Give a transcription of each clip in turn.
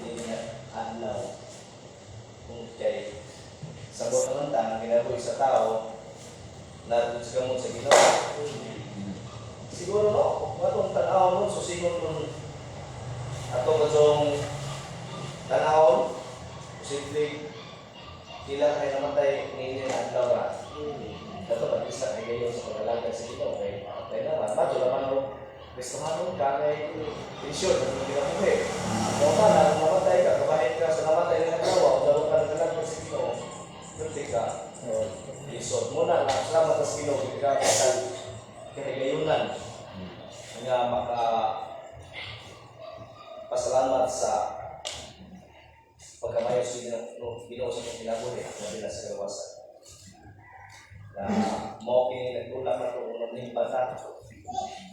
hindi niya adlaw. Kung kay sabot naman ta, ginabuhi sa tao, natin sa gamot sa Ginoo. Siguro no, matong tanaw mo, so siguro kung atong katong tanaw, posibleng kailan kayo namatay ngayon na adlaw ra. Dato pag isa kayo ngayon sa pag-alaga sa Ginoo, kaya naman, mato naman mo, Kristohanon ka kay tensyon na mga ginabuhi. Kung na, kung namatay ka, kabahit ka sa namatay na nagkawa, kung lalo ka nagalaga sa Ginoo, berti ka, isod mo na, salamat sa Ginoo, hindi ka kahigayunan nga pasalamat sa pagkamayo sa Ginoo sa mga kinabuhi na bila sa kawasan. Na mo kini nagtulak na ito unang limbata.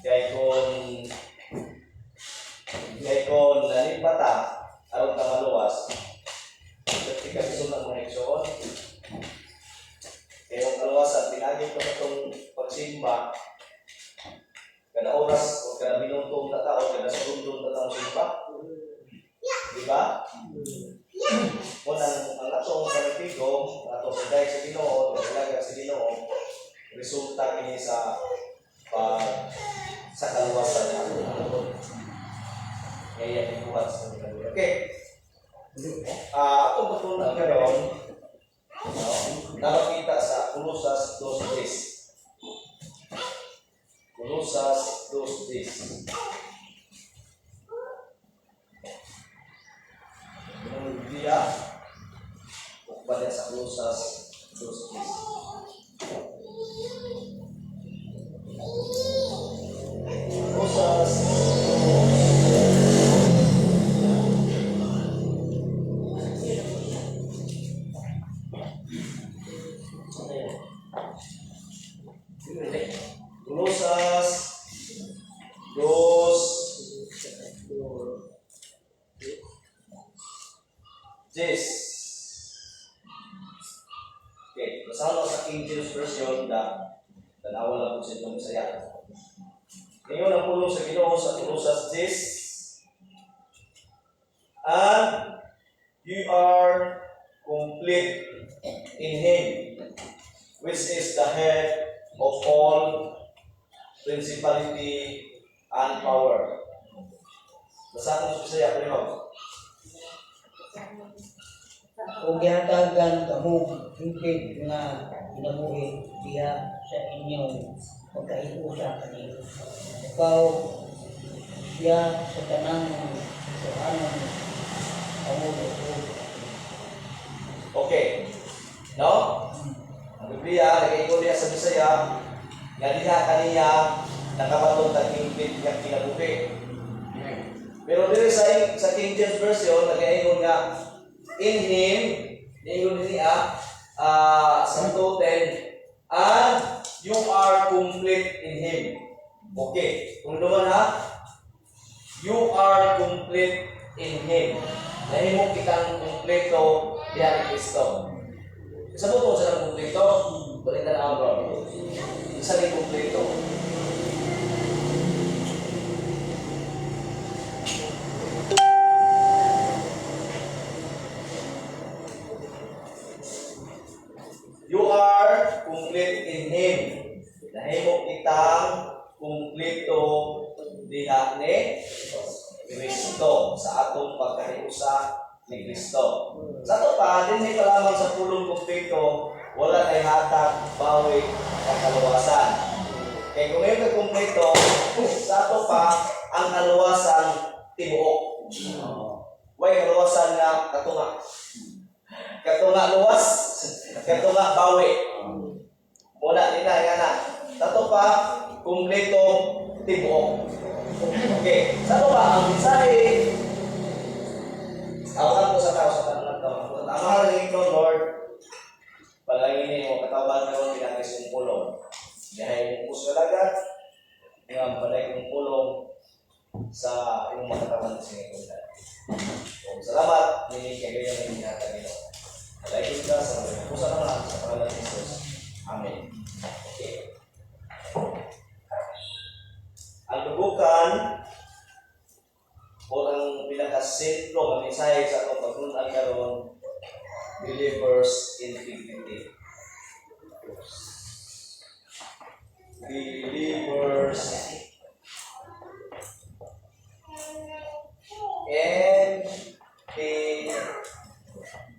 Kaya kung nalimbata, aron ka maluwas, berti ka bisunang mga igsoon. Kaya yung kaluwasan, pinagin ko na itong pagsimba, kada oras o kada minuto na tao, kada segundo na tao simba. Diba? Unang ang atong panitigo, atong pagdahig sa Ginoo, pagdalaga sa Ginoo, resulta kini sa kaluwasan na atong ngayon yung buhat sa mga. Okay. Atong patunan karon, nakakita sa Colosas 2:10. Colosas 2:10. Yung Biblia, bukbalik sa Colosas 2:10. Colosas 2:10. Okay, basahan sa King James Version na tanawa lang po sa inyong Bisaya. Ngayon ang pulong sa Ginoo sa Colosas 10. And you are complete in Him, which is the head of all principality and power. Basahan sa Bisaya, primo. O gihatagan kamo higit nga ginabuhi diha sa inyong pagkaiusa kanino. Ikaw siya sa tanang suhanon amulo. Okay. No? Ang Biblia, lagay ko niya sa Bisaya, nga diha kaniya nakabatong tagingpit nga kinabuhi. Pero dito sa King James Version, lagay ko nga in Him, niyon niya, sa 2:10, and you are complete in Him. Okay, kung naman ha, you are complete in Him. Dahil mo kitang kompleto diyan ni Kristo. Isa mo ito sa kompleto, balikan ang bro. Isa ni kompleto. You are complete in Him. Dahil mo kitang kumpleto diha ni Kristo sa atong pagkahiusa ni Kristo. Sa ato pa, din may palamang sa pulong kumpleto, wala kay hatag, bawi, at kaluwasan. Kaya kung ngayon kumpleto, sa ato pa, ang kaluwasan tibuok. Way kaluwasan nga katunga. Katunga luwas, katunga bawi. Wala din na, yan na. Tato pa, kumpleto, tibuok. Okay, sa ba ang mensahe? Awakan ko sa tao sa tanong ng tao. Ang mahal ng Lord, palagin mo, katawan na mo pinagis yung pulong. Dahil yung puso lagat, yung palagin yung pulong sa yung mga katawan na sinikunan. Salamat, hindi kayo yung hinihata nila. Palagin ka sa mga puso naman sa pangalan ng Jesus. Amen. Okay. Ang lubukan o ang pinakasentro ang mensahe sa atong pagtun-an karon, believers integrity. Believers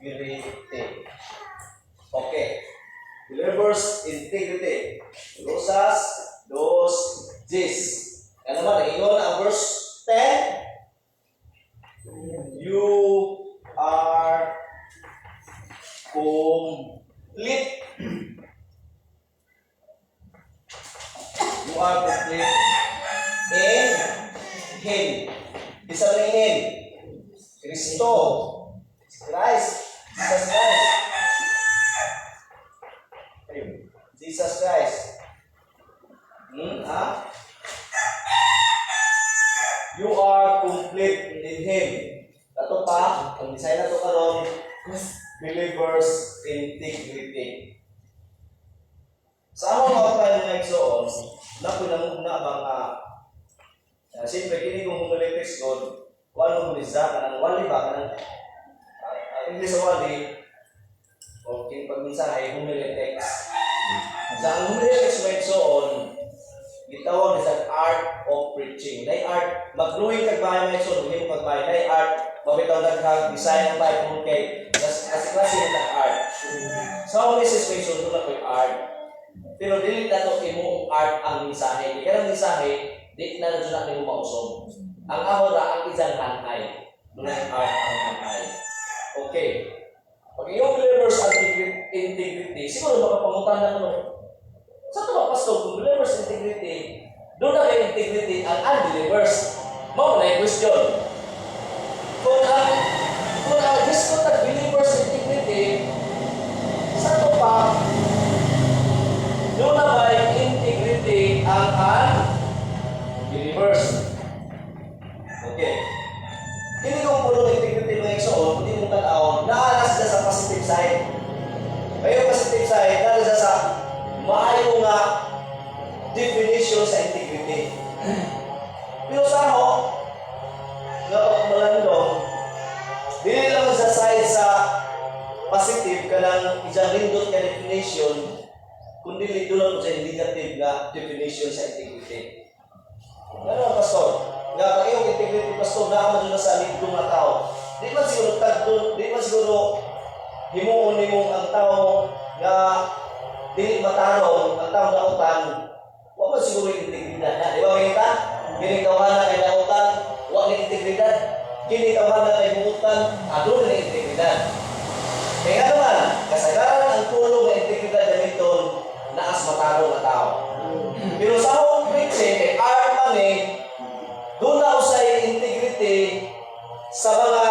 integrity. Okay. Believers integrity. Rosas, dos, jis. Ano naman, ingon ang verse 10. You are complete. You are complete in Him. Isa na in Him. Kristo. Christ. Jesus Christ. Ayun. Jesus Christ. You are complete in Him. Ito pa, ang design na ito karon, believers integrity. Sa among mga tayo na igsoon, na pinamugna mga siyempre, kini kung humilitis ko, kung ano muliza ka ng wali ba ka ng English sa wali, o kini pagminsahe, humilitex. Sa ang humilitex mo igsoon, gitawag sa art of preaching. Nay art, magluwing kagbahay na igsoon, hindi mo kagbahay. Nay art, mabitaw naghag, design ng tayo kung kay, kasi klase ng art. So, ang message mo igsoon, doon na po yung art. Pero dili na ito imo art ang mensahe. Kaya ang mensahe, di na doon natin mo mausob. Ang ahora, ang isang hanay. Doon na yung art ang hanay. Okay. Pag iyong believers integrity, siguro makapangutan na ano. Sa ito ba, pastor, kung believers integrity, doon na may integrity ang unbelievers. Mau na yung question. Kung ang gusto na believers integrity, sa ito pa, doon na may integrity ang unbelievers. Okay. Hindi kong puno ng integrity ng igsoon, hindi mong tanaw, naalas na sa positive side. Ngayon positive side, naalas na sa maayo nga definition sa integrity. Pero sa ako, nga malandong, dili lang sa side sa positive ka ng isang lindot ka definition, kundi dito lang sa negative nga definition sa integrity. Ano, pastor? Nga pag iyong integrity, pastor, naaman doon sa ligdong na tao. Di man siguro tagdun, di man siguro himuon mo ang tao nga dili matanong, ang tao na utan, huwag man siguro yung integridad na. Di ba kita? Ginikawahan na kay na utan, huwag na integridad. Ginikawahan na kay utan, doon na integridad. Kaya nga naman, kasagaran ang tulong na integridad na nito, naas matanong na tao. Pero sa akong preaching, kay art man doon na usay integrity sa mga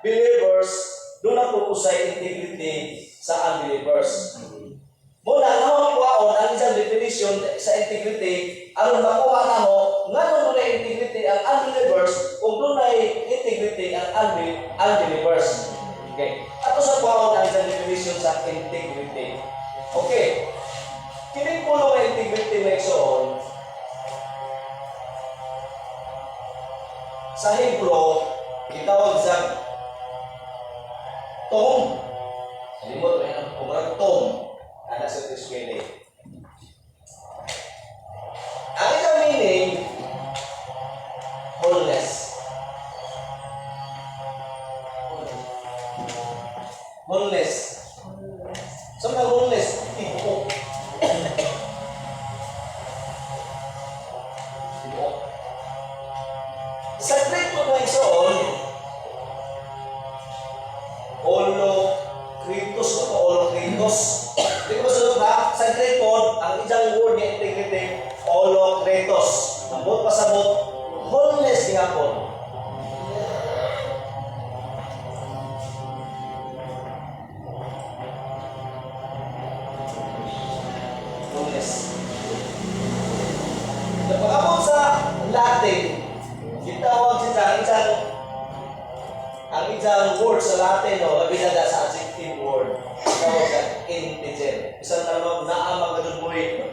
believers, doon na po usay integrity sa unbelievers. Muna, naman kuwaon ang isang definition sa integrity, ang nakuha na mo, nga doon na integrity ang unbelievers, kung doon na integrity ang unbelievers. Okay. Ato sa kuwaon ang isang definition sa integrity. Okay. Kining puno ng integrity na igsoon, sa Hebrew, gitawag sa tom. Limot mo yan, kumarang tom. Ana sa Tiskwele. Ang isang meaning, wholeness. Wholeness. So, na wholeness, tibuok. Sa Greek po na igsoon, Olokritos o Olokritos. Hindi ko masunod ha? Sa Greek po, ang isang word ni integrity, Olokritos. Ambot pasabot, wholeness nga po. Wholeness. Napagabot sa Latin, gitawag siya ang isang word sa Latin, labi na sa adjective word. Gitawag siya integer. Isang tanong na ang mga doon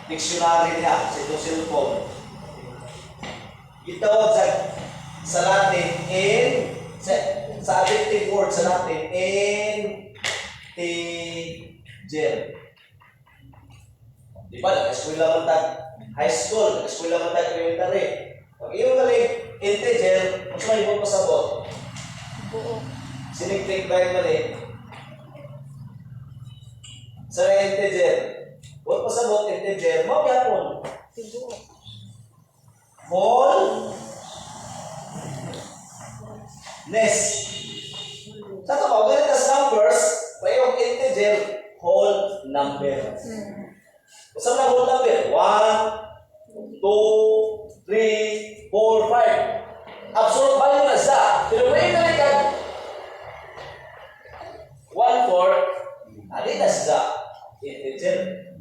dictionary niya sa itong cellphone. Gitawag sa Latin sa adjective word sa natin, integer. Di ba, nag-eskwela man tag high school, nag-eskwela man tag elementary. Pag iyong galing integer, mas may ibang pasabot. Buo. Sinig-take ba yung mali? Sa integer. Huwag pasabot integer, magyapon. Buo. Wholeness. Sa ito ba, ganit as numbers, pa yung integer, whole number. Kung saan na whole number? 1, 2, 3, 4, 5. Absolute value na sa. Pero may nalikan, 1/4, ali na sa integer.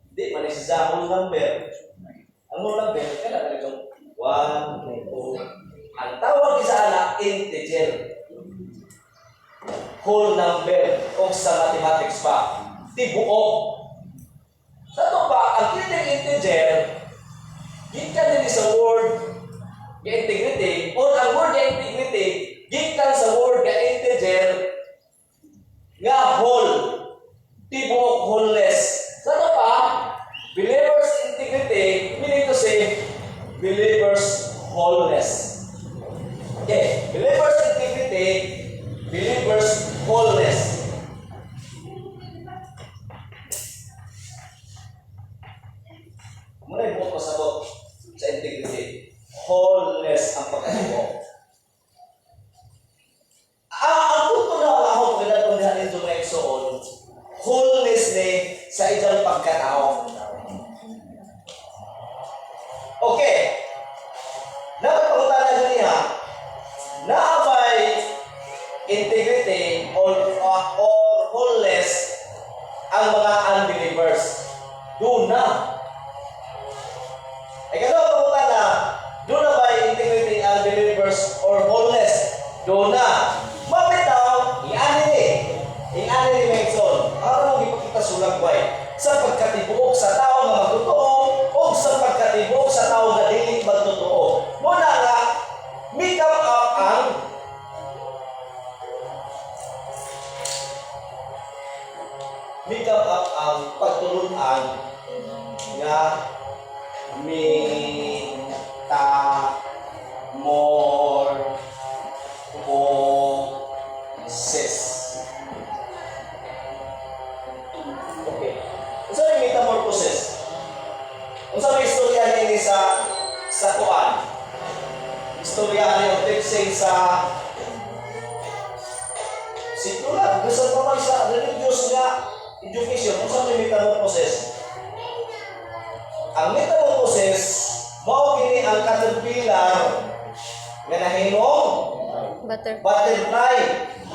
Hindi, mali sa whole number. Ang whole number, kailangan nalitong 1, 2. Ang tawag isa na integer. Whole number o sa mathematics pa. Tibuok. Sa ito pa, ang kiting integer, gikan din sa word ga integrity o ang word ga integrity, gikan sa word ga integer nga whole. Tibuok, wholeness. Sa ito pa, believers integrity, meaning to say, believers wholeness. Okay, believers integrity, believers wholeness. Muna yung buong pasabot sa integrity. Wholeness ang pagkatibo. Ang punto na ako pinatong natin sa mga eksoon, wholeness ni sa isang pagkatao. Okay. Dapat pangutan na niya na may integrity or wholeness ang mga unbelievers. Doon na. Ay gano'n pangutan na doon na may integrity unbelievers or wholeness. Doon na. Mapitaw, i-ani ni Megson. Araw mo ipakita sulagway sa pagkatibuok sa tao na magtotoo o sa pagkatibuok sa tao na dili magtotoo. Muna nga, make up ang pagtulunan nga metamorphosis. Okay. Unsa may metamorphosis? Unsa may istorya nini sa kuan? Istorya ni teaching sa sikulan, gusto pa man sa religious nga education. Unsa may metamorphosis? Ang metamorphosis, mao kini ang caterpillar nga nahimong butterfly.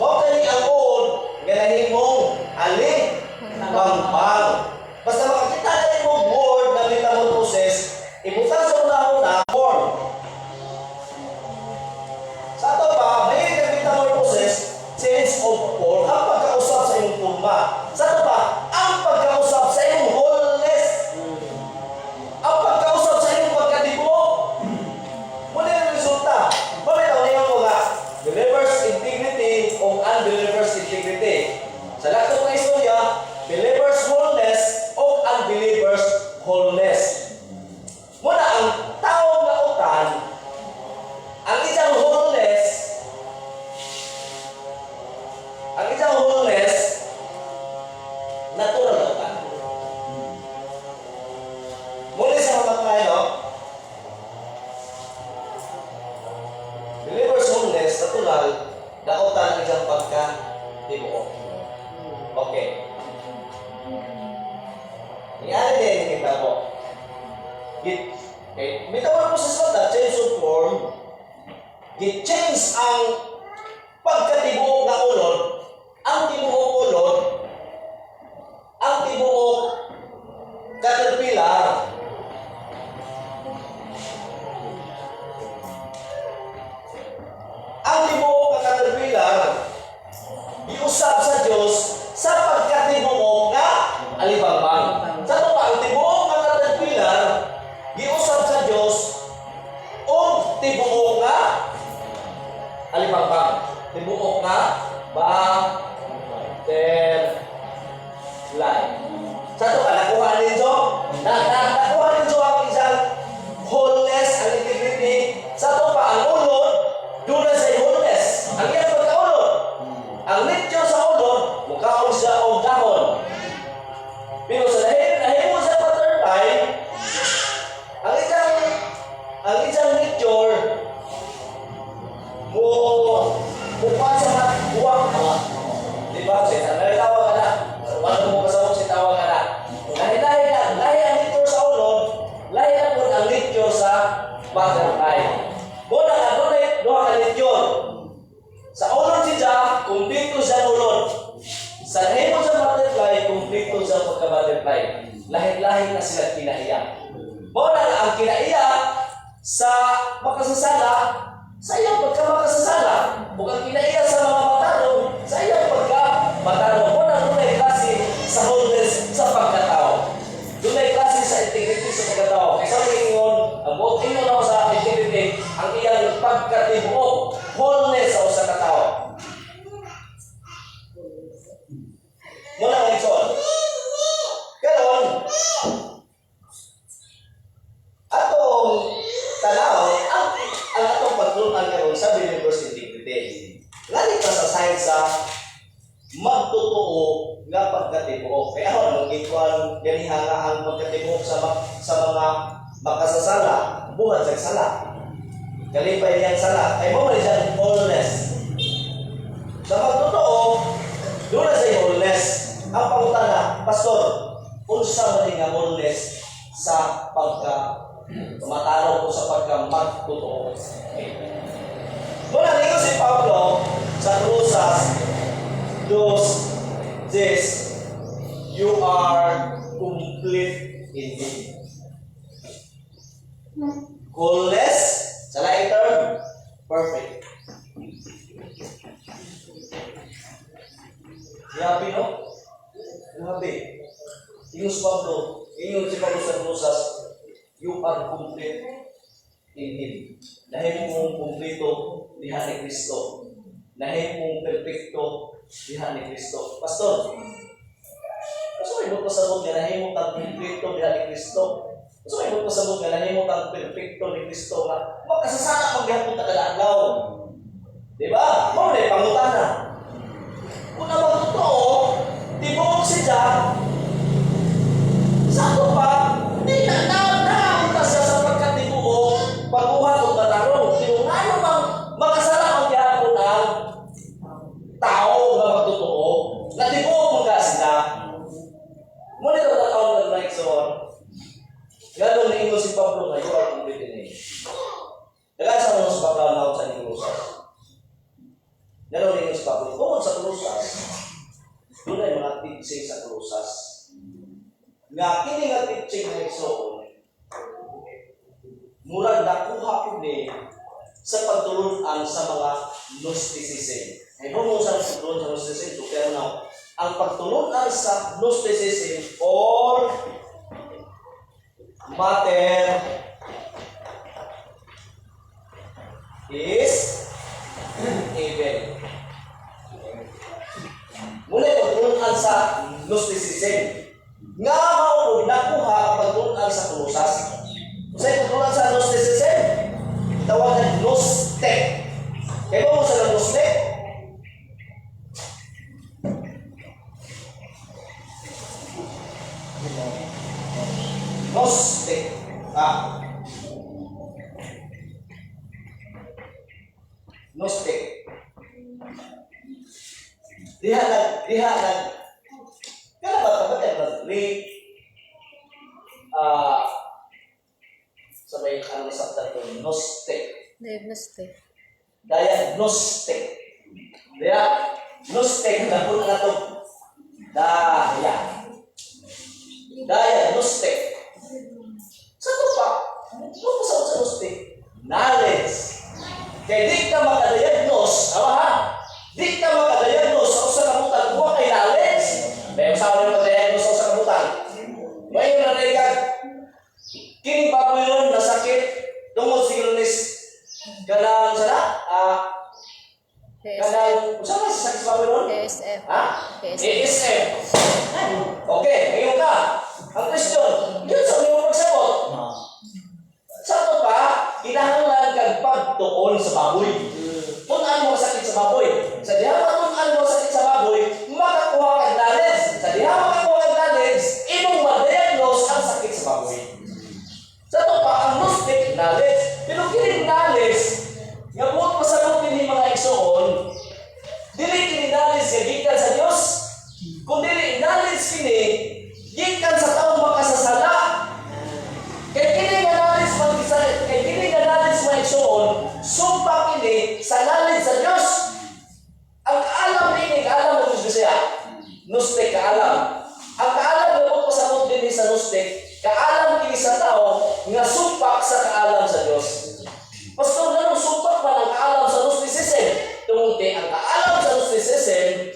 Mao kini ang uod nga nahimong aling bangpang. Basta makakita natin mo word na metamorphosis, ibutang sa una-una form. Sa ato pa, may metamorphosis, change of form, ang pagkausap sa iyong forma. Sa ato pa, ang pagkausap sa iyong wholeness. Ang pagkausap sa iyong pagkatibo. Muna yung resulta. Mamitaw niyo mo nga, believers integrity o unbelievers integrity. Sa lahat ng istorya, believers wholeness o unbelievers wholeness. Muna ang taong nautan, ang isang wholeness, natural nautan. Muna sa mga tayo, believers wholeness, natural, nautan ang isang pagka-tibuok. Okay. Nangyari din kita po. Metamorphosis mo na, change of form. Change ang pagkatibuok na ulod, ang tibuok ulod, ang tibuok caterpillar. Ang tibuok na caterpillar, iusap sa Diyos sa pagkatibuok na alibangbang. Sa ito pa, ang tibuok na caterpillar, iusap sa Diyos o tibuok na alibangbang. butterfly. Sa ito ka, nakuha ninyo? Nakuha ninyo ang isang wholeness, ang integrity. Sa ito pa, ang ulod, doon na sa wholeness. Ang iyang pagkaulod. Ang nityo sa ulod, mukhaon siya o dahon. Pero sa nahimo sa butterfly, ang isang nature mukha sa buwang mga. Di ba? Sa nalitawa ka na. Wala mo kasawag si tawag ka na. Lahi ang nature sa ulod, lahi na po ang nature sa butterfly. Muna nga, doon ka nature. Sa ulod siya, kumpleto siya ulod. Sa nahimo sa butterfly, kumpleto sa pagka-butterfly. Lahi-lahi na sila kinaiya. Muna nga, ang kinaiya sa makasasala, sa iyong pagka-makasasala. Huwag ang kinaiya sa mga matarong, sa iyong pagka-matarong. Muna, doon ay klase sa wholeness sa pagkatao. Doon ay klase sa integrity sa pagkatao. Kaya sa ingon, ang buong ingon ako sa integrity, ang iyang pagkatibuok, wholeness sa usa ka tao. Muna ang ison. Karon, atong tanaw, ang atong pagtulunan karon sa believers integrity. Lali pa sa side sa magtotoo nga pagkatibuok. Kaya ako, nag-ikuan ganiha nga ang pagkatibuok sa mga makasasala, buhat sa sala. Kalipay niyang sala. Ay mo rin siyang wholeness. Sa magtotoo, doon na sa wholeness. Ang pangutana, Pastor, unsa man nga wholeness sa pagka-matarong o sa pagka-magtotoo. Okay. Muna ninyo si Pablo sa Colosas 2:10, you are complete in Him. Wholeness, sa laing term, perfect. Grabe, no? Grabe. Ingon si Pablo sa Colosas, you are complete in Him. Dahil mong kumplito diha ni Kristo. Dahil mong perfecto diha ni Kristo. Pastor, may mo pasabot nga dahil mong kang perfecto diha ni Kristo. May mo pasabot nga dahil mong kang perfecto ni Kristo nga magkasasala paghapon ta kada adlaw. Di ba? Mao na pangutana. Kung na magtotoo, tibuok siya, sa ito pa, di na siya sa pagkatibuok, pagbuhat o katarong. Kung ano bang makasala ang gihapon ang tao na magtotoo, na tibuok mo ka sila. Muna ito na taon ng like so, gano'n na ingo si Pablo na you are complete in Him. Dagan sa mga sa background na sa Colosas. Gano'n na ingo si Pablo. Tungkol sa Colosas, doon ay mga teaching sa Colosas. Nga kini nga teaching na igsoon, murag nakuha ko ni sa pagtulunan sa mga Gnosticism. Ay mo sa pagtulunan sa Gnosticism, so kaya na ang pagtulunan sa Gnosticism or matter is evil. Muna pagtulunan sa Gnosticism. Nga mao nakuha ang pagtulunan sa Colosas. Sa pagtulunan sa Gnosticism, tawagan Gnostic. Kaya mo sa Gnostic? Gnostic. Gnostic. Diha lang. Kaya ba translate sabay ang sabta ko Gnostic. Diagnostic. Gnostic na po na ito. Diagnostic. Sa ito pa, ano po sa Gnostic? Knowledge. Kaya di ka makadiagnos, di ka makadiagnos sa usa ka butang, buwa kay knowledge. Dahil sa ulit makadiagnos sa usa ka butang. Ngayon na nagag, kining baboy yun, nasakit, tungkol siguro nis, kanang sana, kanang, usamas, sakit sa baboy nun? KSF. Ha? KSF. ASF. Okay, ngayon ka. Ang question, yun sa mga pagsagot. Sa ito pa, kinahanglan kag pagtuon sa baboy. Tunan mo sakit sa baboy. Sa diha matunan mo sakit sa baboy, makakuha kag knowledge. Sa diha makakuha kag knowledge, imong ma-diagnose ang sakit sa baboy. Sa ito pa, ang gnostic knowledge. Pero kining knowledge, nga buot pasalutin ni mga igsoon, dili kini knowledge nga gikan sa Dios, kundi knowledge kini gikan sa taong makasasala. Kay kini nga knowledge kay kini nga knowledge mga igsoon, sumpa kini sa knowledge sa Dios. Ang kaalam ini, kaalam mo Diyos siya, gnostic kaalam. Ang kaalam nga buot pasabot din sa gnostic, kaalam kini sa tao nga sumpak sa kaalam sa Dios. Pastor, ganun sumpak man ang kaalam sa gnosticism. Tungti ang kaalam sa gnosticism,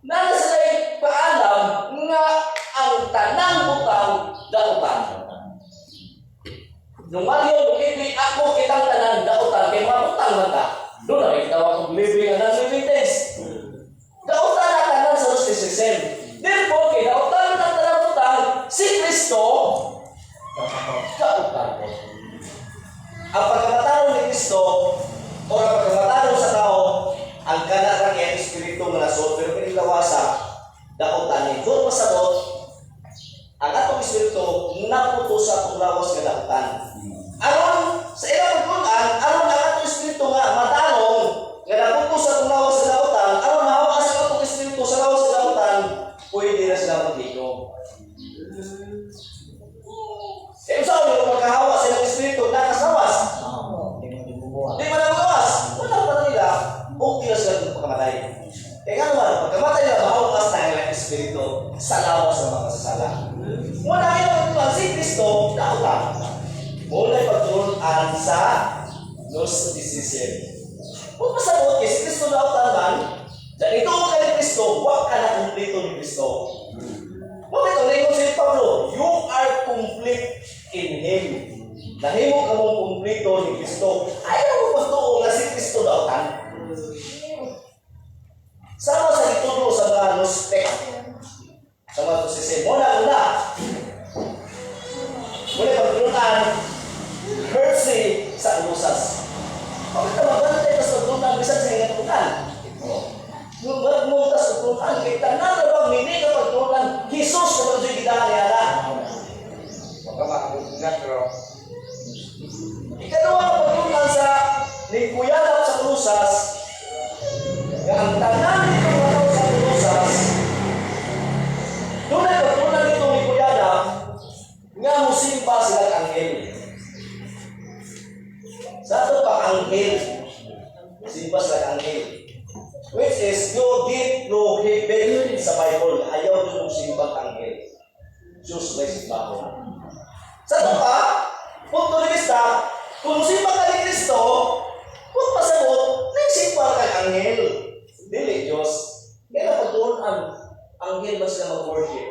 na sila'y paalam nga ang tanang butang dautan. Nung Mario, hindi ako kitang tanan dautan, kay mabutang man ka. Doon na itawag kong living and non-living things. Dautan na tanan sa gnosticism. Therefore, kay dautan na tanang butang, si Kristo, dautan ko. Ang pagkamatarong ni Kristo o ang pagkamatarong sa tao, ang kanarang yan espiritu nga nasod, pero pinilawasa, daotan ni. Kung pasabot, ang atong espiritu naputo sa atong lawas nga daotan. Aron sa ilang pagkunan, aron ang atong espiritu nga matanong, nga naputo sa atong lawas nga daotan, aron mahawa sa atong espiritu sa lawas nga daotan, pwede na sila magliko. Eh, saan yung magkahawa sa ilang espiritu nakasawas? Di ba nagawas? Wala pa nila. Okay na sila ng pagkamatay. Kaya nga naman, pagkamatay nila, mahawakas na ilang espiritu sa lawas ng mga kasasala. Muna kayo magtutuan si Kristo, dautan. Muna pagturuan sa gnosticism. Kung pasabot kay si Kristo dautan man, dahil ito ka ni Kristo, huwag ka na kumplito ni Kristo. Bakit ang lingon si Pablo? You are complete in Him. Nahimo ka mong kumplito ni Kristo. Ayaw mo magtuo na si Kristo dautan. Sama sa itulo sa mga gnostic. Sa mga gnosticism. Muna. Muna pagturuan, mercy sa ulusas. Bakit ka magantay ka sa pagturuan, bisan sa ingat pagturuan? Yung magmuntas sa pagturuan, kaya tanan na bang hindi ka pagturuan, Jesus na pagturuan kita niya na. Baka makungat, bro. Ikaduha ang pagturuan sa lingkuyanap sa ulusas, ang tanan nito mga sa ulusas, doon ay pagturuan nito lingkuyanap, nga musimpa silang anghel. Sa ito pa anghel, simpa silang anghel. Which is, you did prohibit sa Bible. Ayaw nyo mong simbang anghel. Diyos may simbahan. Sa ito pa, punto ni Krista, kung simbang ka ni Kristo, kung pasagot, nagsimbang ka anghel. Dili, Diyos. Kaya na pagtuon ang anghel ba sila mag-worship?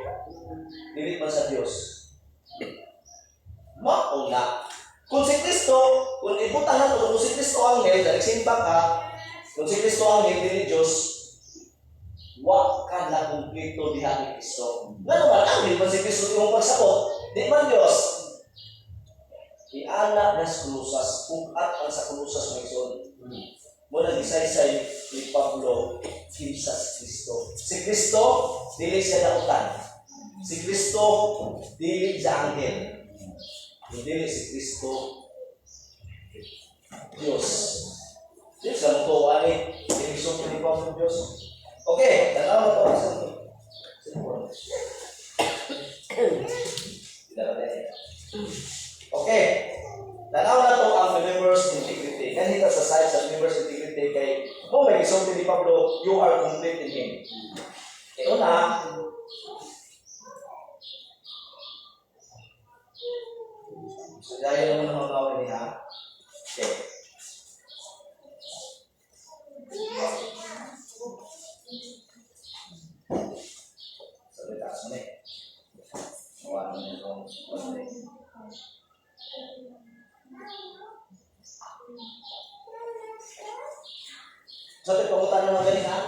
Dili man sa Diyos. Mauna. Kung si Kristo, kung ibutang na ito, kung si Kristo anghel, dahil simbang ka, kung si Kristo anghel, dili Diyos, wag ka na kumplito diha ni Kristo. Nga naman, anghel man si Kristo yung pagsabot, di man Diyos. Iana na sa kulusas, pukat ang sa kulusas ng Ison. Muna gisaysay ni Pablo, kinsa si Kristo. Si Kristo, dili siya dautan. Si Kristo, dili siya anghel. Dili si Kristo, Diyos. Diyos lang ito, ani. Dili gusto ni Pablo Diyos. Okay, tanaw na ito. Okay, tanaw na ito ang believers' integrity. Ganito sa side sa believers' integrity kay kung may gusto ni Pablo, you are complete in Him. Ito na, so dahil naman ang mga kawin niya, okay. Sabi taas mo na eh. Mawa naman yung so, ito, pangutan naman ganit ha?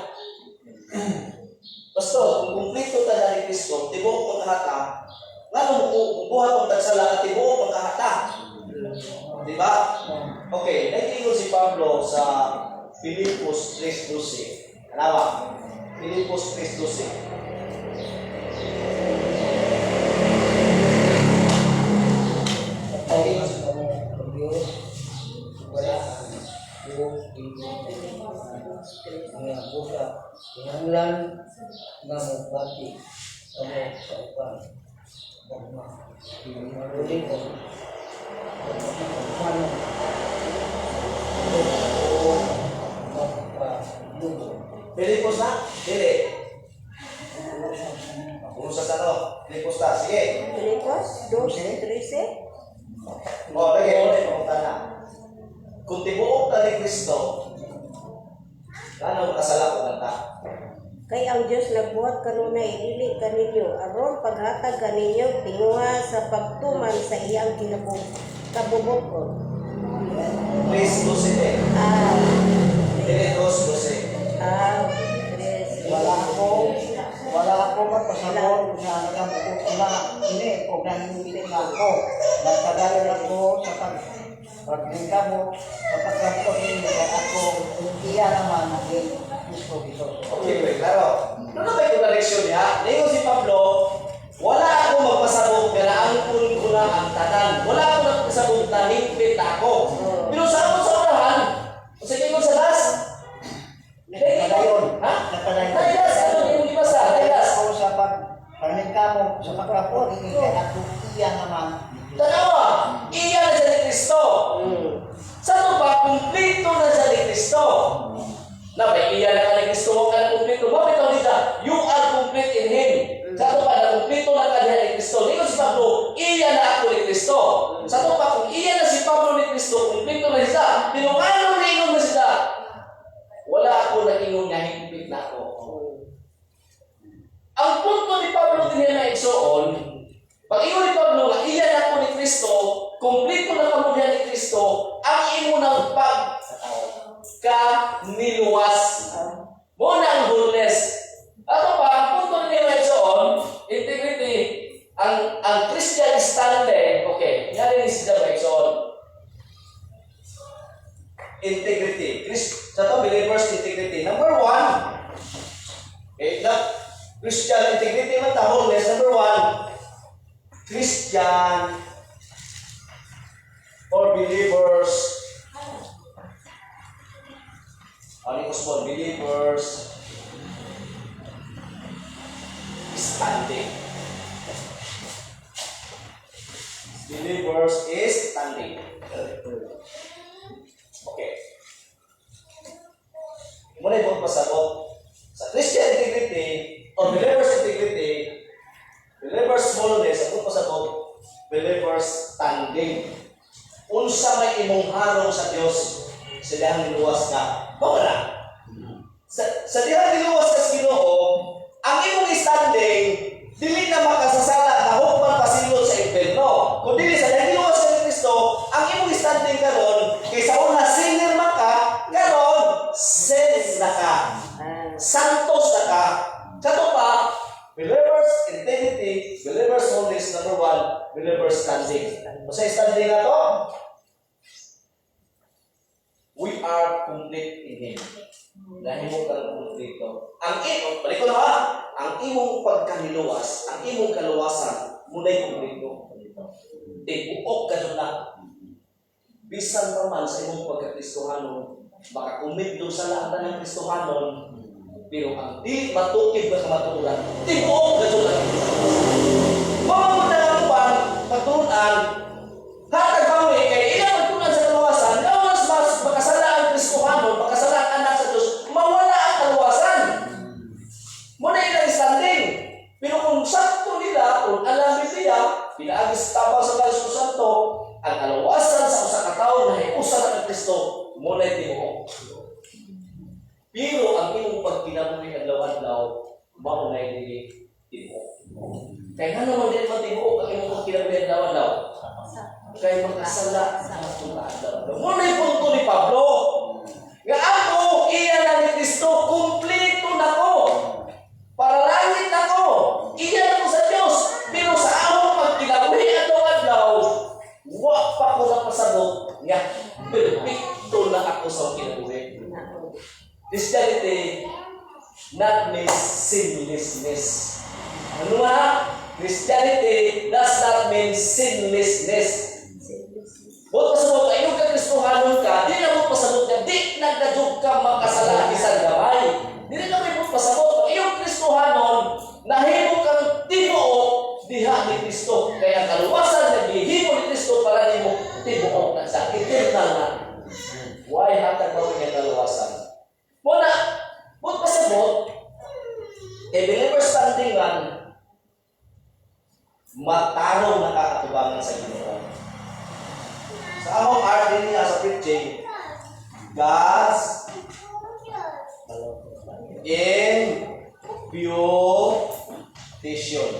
buhat ang tagsala at tibuok magkahata. Di ba? Okay, nag-ingon si Pablo sa Filipos 3:12. Alawa, Filipos 3:12. Ay, ang Diyos, wala ang buong dito. Mga buka, kinahanglan nga magbati kamo sa upan. Pagma, maruli ko, pagmano, o magpalubo. Filipos na? Dili. Urusan sa ano? Filipos na. Sige. Filipos 2:13. O, lagi. Ulit, pamunta na. Kung tibuok na ni Kristo, ano makasala ko kanta? Kay ang Diyos nagbuhat kanunay dili kaninyo aron paghatag kaninyo tinguha sa pagtuman sa iyang kabubukod. Please, 12. Ah, Dili, 2:12. tres. Wala ako magpasabot na nagambukot ko na ini o nangingitin na ako. Nagtagalan ako sa pagkakabot sa pagkakabot ninyo kaya ako iya naman naging gusto dito. Okay, wait, klaro. Ano ba yung koneksyon niya? Ngayon si Pablo, wala ako magpasabot kaya angkon ko na ang tanan. Wala ako magpasabot na hingpit ako. Pero sa ako sa unahan, sige ko sa das. Nagpadayon. Ha? Nagpadayon. Dahil ano yung ibasa? Dahil Ako sa pagkakabot sa pagkakabot ninyo kaya ako iya naman. Tanawa, iyan na siya ni Kristo. Sa ito ba, kumplito na siya ni Kristo. Na ba, iyan na ka ni Kristo, huwag ka na kumplito. Bakit ang nila? You are complete in Him. Sa ito ba, na kumplito na ka niya ni Kristo. Ngayon si Pablo, iyan na ako ni Kristo. Sa ito ba, kung iyan na si Pablo ni Kristo, kumplito na siya. Pero ano na na siya? Wala ako nag-ingon nga higpit na ako. Ang punto ni Pablo din niya na igsoon, pag ingon ni Pablo nga, iyan ako ni Kristo, kumplito na kamulian ni Kristo, ang imo ng pagka-niluwas. Muna ang wholeness. Ato pa, ang punto ni igsoon, integrity, ang Christian standard, okay, yari ni siya ba igsoon? Integrity. Sa ito, believers integrity. Number 1, okay, Christian integrity man ta wholeness. Number 1, Christian or believers, ano ko small believers standing. Believers is standing. Okay. Muna yung pasabot sa Christian integrity or believers integrity, believers wholeness, ang pasabot, believers standing. Unsa may imong harong sa Dios, silahang niluwas ka. Mawala. Sa dihang niluwas ka sa Ginoo, ang imong standing dili na makasasala na hukman pasilot sa impierno. Kung dili sa dihang niluwas ka ni Kristo, ang imong standing karon kaysa una sinner man ka, karon saints na ka. Santos na ka. Kato pa, believers integrity, believers wholeness, number 1, believers standing. Sa standing na to, we are complete in Him. Dahil mo ka kumplito. Balik ko na ha, ang imong pagkaniluwas, ang imong kaluwasan, muna'y kumplito. Buok ka doon na. Bisan pa man sa imong pagkakristohanon, baka kumidlo sa lahat ng kristohanon, pero ang di matukib na kamatulan, buok ka doon na. Mamamuna ang patunan, hatag kami kay ilang magtunan sa kaluwasan, na mas makasala ang kristohanon, makasala ang anak sa Diyos, mawala ang kaluwasan. Muna ilang standing. Pero kung sakto nila, kung alam nila, pinaagis tabang sa Espiritu Santo, ang kaluwasan sa usa ka tawo na hiusa ng Kristo, muna tibuok. Pero ang imong pagkinabuhi adlaw-adlaw, maunay dili tibuok. Kaya nga naman din matibuok ang imong pagkinabuhi adlaw-adlaw. Kaya magkasala sa mga adlaw. Muna yung punto ni Pablo. Nga ako, iyan na ni Kristo, kumplito na ko. Para langit na ko. Iyan ako sa Diyos. Pero sa among pagkinabuhi at not mean sinlessness. Ano nga? Christianity does not mean sinlessness. Buot pasabot ka, iyong kakristohanon ka, di na buot pasabot ka, di nagdadug ka makasala isang gamay. Di na buot pasabot, iyong kristohanon, nahimo kang tibuok diha ni Kristo. Kaya kaluwasan na gihimo ni Kristo para nimo tibuok na sa eternal na. Why hatag mo yung kaluwasan? Muna, buot pasabot, a believer standing man, matarong nakakatubangan sa Ginoo. Sa akong art din niya sa preaching, God's imputation.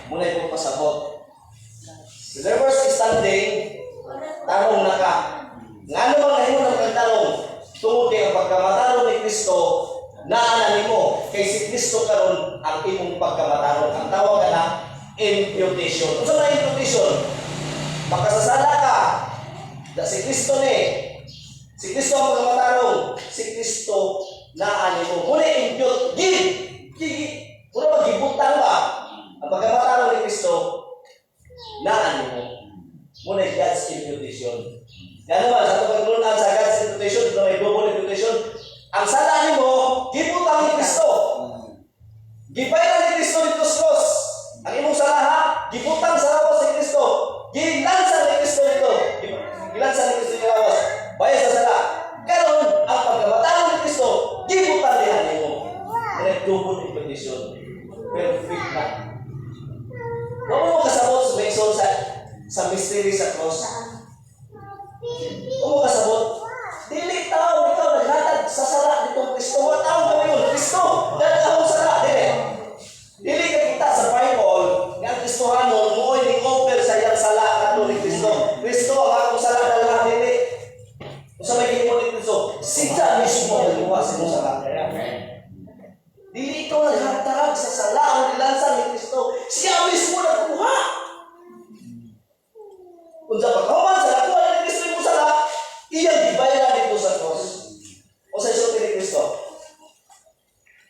Muna yung pasabot. Believers standing, tarong na ka. Nga ano bang nahimo ng pagtarong? Tungod kay ang pagkamatarong ni Kristo, naanan mo kay si Kristo karon ang imong pagkamatarong. Ang tawag na imputation. Ano na imputation? Makasasala ka. Si Kristo ni. Si Kristo ang pagkamatarong. Si Kristo naanan mo. Muna impute. Muna magibutang ba? Ang pagkamatarong ni Kristo, naanan mo. Muna God's imputation. Yan naman, sa pagkulunan sa God's imputation, ito may double imputation. Ang sala mo, gibutang ni Kristo. Gibayran ni Kristo dito sa cross. Ang imong sala ha, gibutang sa lawas ni Kristo. Gilansan ni Kristo dito. Gilansan ni Kristo dito lawas. Bayad sa sala. Karon ang pagkamatarong ni Kristo, gibutang din mo. May double imputation. Perfect na. Huwag mo kasabot sa benson sa mystery sa cross. Huwag mo kasabot. Dili tao, ikaw naghatag sa sala nitong Kristo. What tao ka yun? Kristo, naghatag sa sala. Dili ka kita sa Bible, nga Kristohanon, mooy ni offer sa iyang sala ato ni Kristo. Kristo, ang akong sala dalahan, dili. Kung sa may himo ni Kristo, sila mismo nagluwa sa iyong sala. Dili ikaw naghatag sa sala ang nilansan ni Kristo. Siya mismo nagkuha. Kung sa pagkaman sa nakuha ni Kristo yung sala, iyang gibayran dito sa cross. O sa isulti ni Kristo.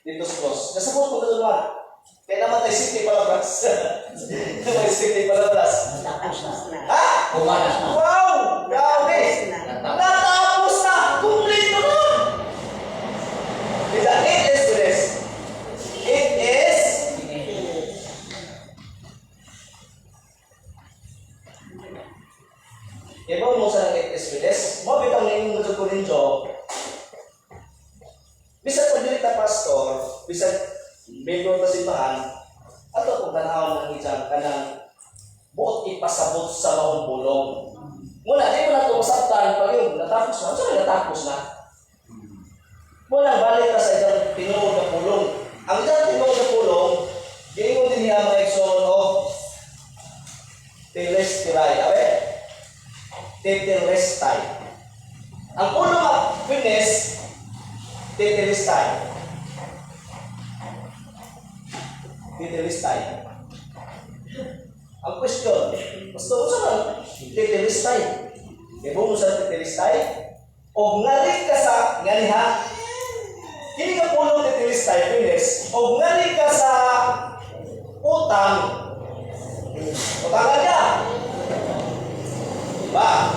Dito sa cross. Nasabot mo ito naman. Kaya naman tayo simple palabras. May simple palabras. Ha? Kumanas na. Wow! Grabe! Natapos na! Kumplito na! It is finished. It is ibaw mo sa it is finished. Mo bitang ningong gusto ko rin jo. Bisag pag dili ta pastor, bisag member ta simbahan, ato kung tanawon ng isang kanang buot ipasabot sa maong bulong. Muna, di mo na ito masabtan pag yun, natapos na. Saan natapos na? Muna, balik ka sa isang tinuod na pulong. Ang isang tinuod na pulong, gingon din niya mga exon of telestiray. Awe? Tetelestai. Ang pulong at fitness, tetelestai. Tetelestai. Ang question, Pastor, saan tetelestai? Ibo mo sa tetelestai? O ngari ka sa, ngari ha? Kini ka pulong tetelestai, fitness. O ngari ka sa utang. Utangan ka. Ba?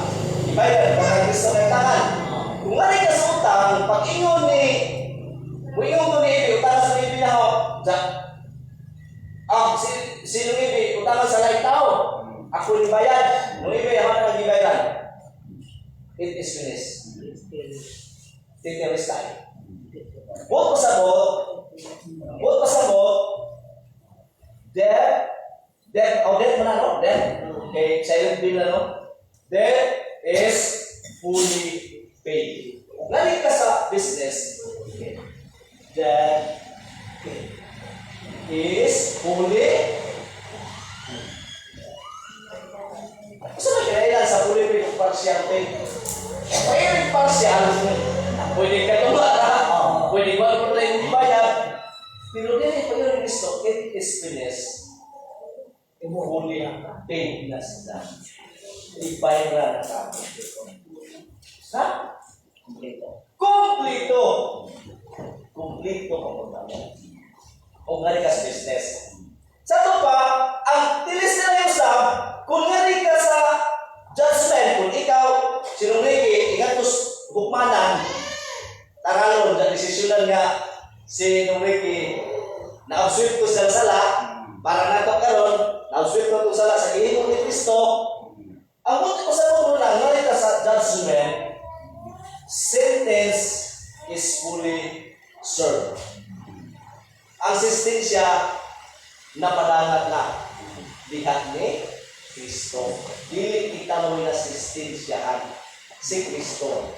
Ibayad, baka Kristo na tangan. Kung ngari ka sa utang, pag-ingon ni, mo ni Ibi, utang sa Ibi na ho, sino Ibi, utangan sa laing tao. Ako ni bayad. Nung Ibi, ako na nag-ibayaran. It is finished. Tetelestai. Buot pasabot, death, death mo na, no? Death. Okay, silent bill na, no? Death is fully paid. Lali ka sa business, death is fully. Saan na kailan sa fully paid o partial paid? Pwede partial, pwede ka tumara, pwede ba ito na yung bayad. Pero din pag yung Kristo, it is finished. Fully paid na sila. Ibayra na sa akin. Ha? Kompleto. kumplito ang pagdamo. O nga rin ka sa business. Sa ito pa, ang tilis nila yung sab, kung nga rin ka sa judgment, kung ikaw, sinumiki, ingatos hukmanan, taralon, na desisyonan nga, si Numiki, na-absuit ko sa sala, para nato karon, na-absuit ko itong sala sa ihimong ni Kristo, ang buti ko sa mundo lang, nga rin ka sa judgment, sentence is fully served. Ang sistensya napadangat na dihat ni Kristo. Dili kita mo na sistensyahan si Kristo.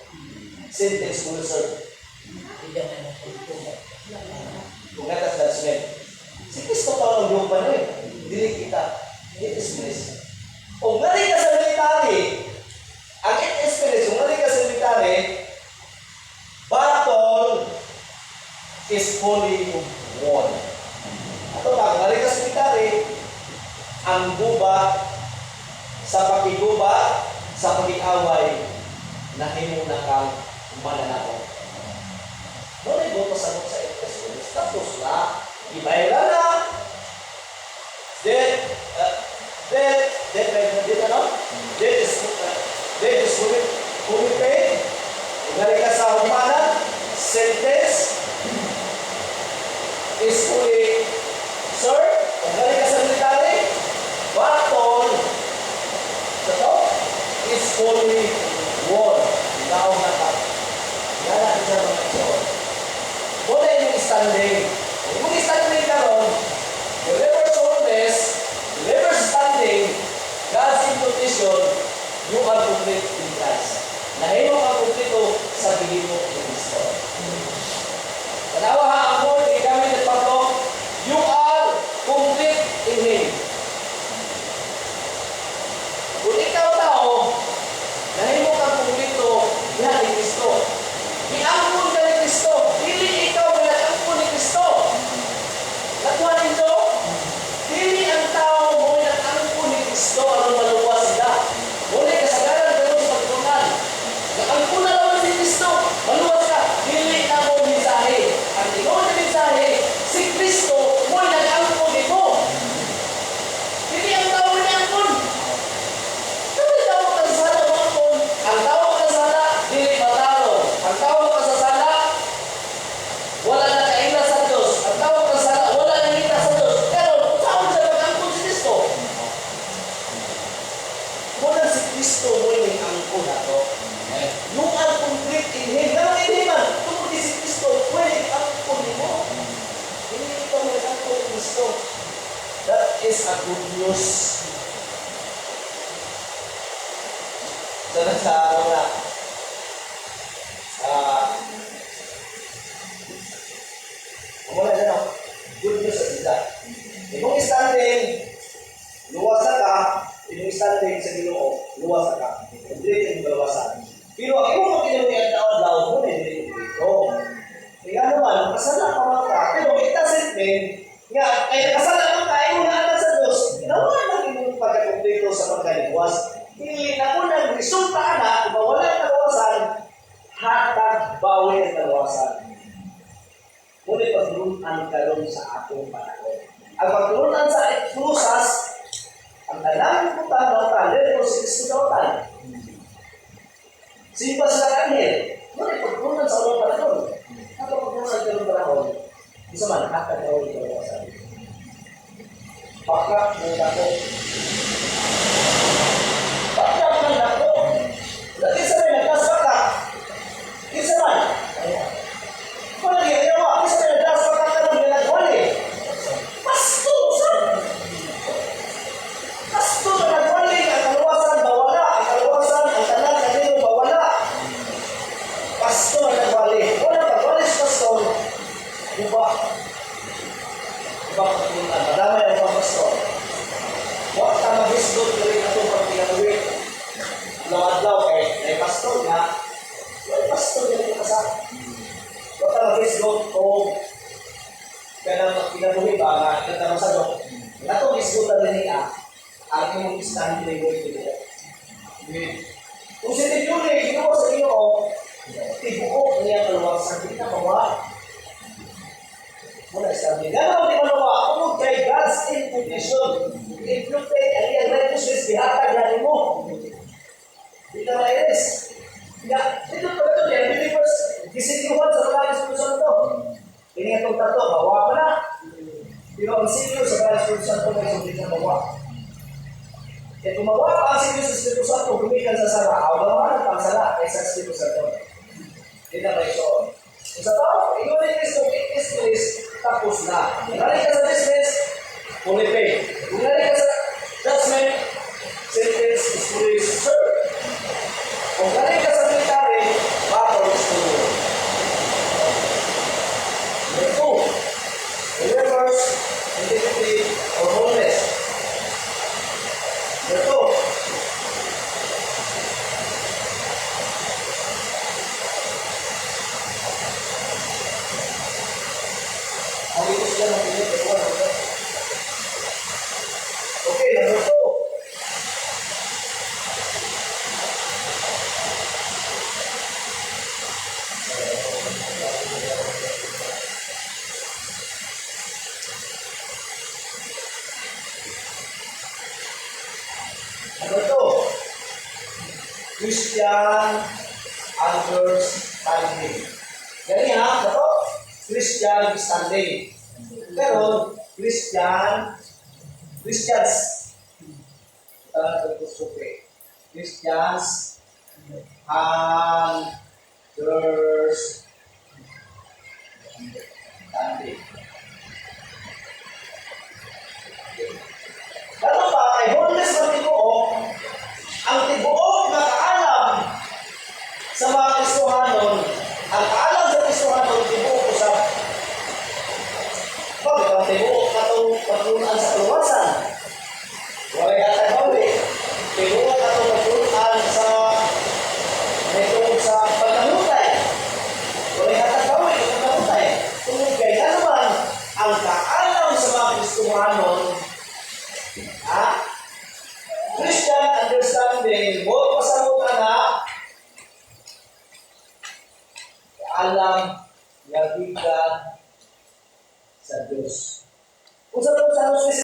Sentence fully served. Kung natas judgment, si Kristo pa lang yung pa dili kita. It is grace. Kung nari ka sa military, ang it is grace, kung nari ka sa military, battle is fully won. Ato ba, kung nari ka sa military, ang gubat sa pakigubat, sa pag-iaway, nahimo na kang mananako. Doon ay boto sa epis, tapos na, ibay na. Dead is fully paid. Nari ka sa humanan, sentence is fully served. Nari ka sa military, battle is fully won. Ikaw na ka. Yan ang isa ng aksyon. Muna yung standing. Kung standing ka ron, whoever soundness, whoever standing, God's imposition, you are complete in Christ. Nahimo ka kumplito sa bigin mo ng Kristo. Tanawa ha, ang word, gamit ng Pablo, you are complete in Him. Kung ikaw tao, nahimo ka kumplito na ni Kristo. Iangkon ka ni Kristo. Dili ikaw na nag-angkon ni Kristo. Nakuha nito, dili ang tao mo nag-angkon ni Kristo ang maluwa sila. Muli kasagaran ka sa pagkunan. Nag-angkon na naman ni Kristo. Maluwa ka. Dili na mo mensahe. Ang ikaw na mensahe, si Kristo mo nag-angkon nito. Dili ang tao mo nag-angkon. Dili tao ka sa sala mo ang tao ka sa sala, dili matalo. Ang tao ka sa sala, wala na kaila sa Diyos. Ang tao ka sa sala, wala na kita sa Diyos. Pero, saan siya mag-angkon si Kristo? Muna si Kristo mo yung angkon na to. Yung ang complete in Him. Naman hindi man, tungkol si Kristo, pwede angkon mo. Hindi ito may angkon ni Kristo. That is a good news. Sana sa ano na, wala na no? Good news sa sila. Itong standing, luwas na ka, itong standing sa Ginoo, luwas na ka. Complete yung luwasan. Pero ang imo magkinawi ang tao mo na hindi dito. Kaya naman, kasala ka man ka, pero it doesn't mean nga, kaya kasala man ka, imo na atas sa Diyos, nawala lang imong pagkakumpleto sa pagkaliwas. Hindi na mo nang resulta na, kung mawala ang kaluwasan, hatag bawi ang kaluwasan. Ngunit pagtulunan ka rin sa atong panahon. Ang pagtulunan sa eklusas, ang tanang putan ng talir o si Kristo daw tayo. Simpa sila kanil. Ngunit pagtulunan sa unang panahon. Ang pagtulunan sa unang panahon, isa man, hatag bawi ang kaluwasan. Bakit ng dako? Bakit ng dako? Dati sa may nagkas baka. Isa man. Kung nag-iawa, isa may nagkas baka ka nung ginagwali. Pasto, saan? Pasto na nagwali. Ang kaluwasan bawala. Ang kaluwasan, ang tanan kanino bawala. Pasto na nagwali. Wala pagwali sa pasto. Iba. Iba pagpuntan. Madamay ang pasto. Huwag ka mag-isdot na rin itong pagpinatuwi. Adlaw-adlaw kay pastor nga. May pastor nga rin kasama. Huwag ka mag-isdot o kaya na pagpinatuwi ba nga nagtanong sa Dok. Natong isdotan rin niya ang imong istahin na yung ito. Kung sinigyo rin, ginawa sa Ginoo, tibuok niya kaluwasan. Hindi na bawa. Muna sabi, gano'n di manawa, kung kay God's invitation, include ang iyang requisites, dihatag na mo. Di ka mairis. Ito pa ito, yung believers, gisinyuhan sa mga Espiritu Santo. Ini itong tato, bawa mo na. Pero ang sinyo sa mga Espiritu Santo, may sulit na bawa. Kaya kung mawa pa ang sinyo sa Espiritu Santo, gumikan sa sala, awalan ang pangsala kaysa sa Espiritu Santo. Hindi na may soon. Kung sa tao, ikaw ni Cristo, is tapos na. Kung nari ka sa dismiss, fully paid. Kung nari ka sa judgment, sentence is fully served. Kung nari ka sa military, battle is fully. Number 2, believers, integrity, or wholeness. Number 2, ang ito sila ng pilit, okay, number 2. Number 2, Christian understanding. Ganyan ha, ito, Christian standing. Pero, Christians, Christians understanding. Ano ba, kay wholeness ng tibuok, ang tibuok na kaalam sa mga Kristohanon, ang kaalam sa Kristohanon, tibuok usap. Bakit ang tibuok na itong paglunan sa kaluwasan? Wala yata bawi. Tibuok na itong paglunan sa pagkahutay. Wala yata bawi sa pagkahutay. Kung kaya naman, ang kaalam sa mga Kristohanon, Christian understanding, mo pasagot na alam yagikan sa Diyos. Kung sa Diyos,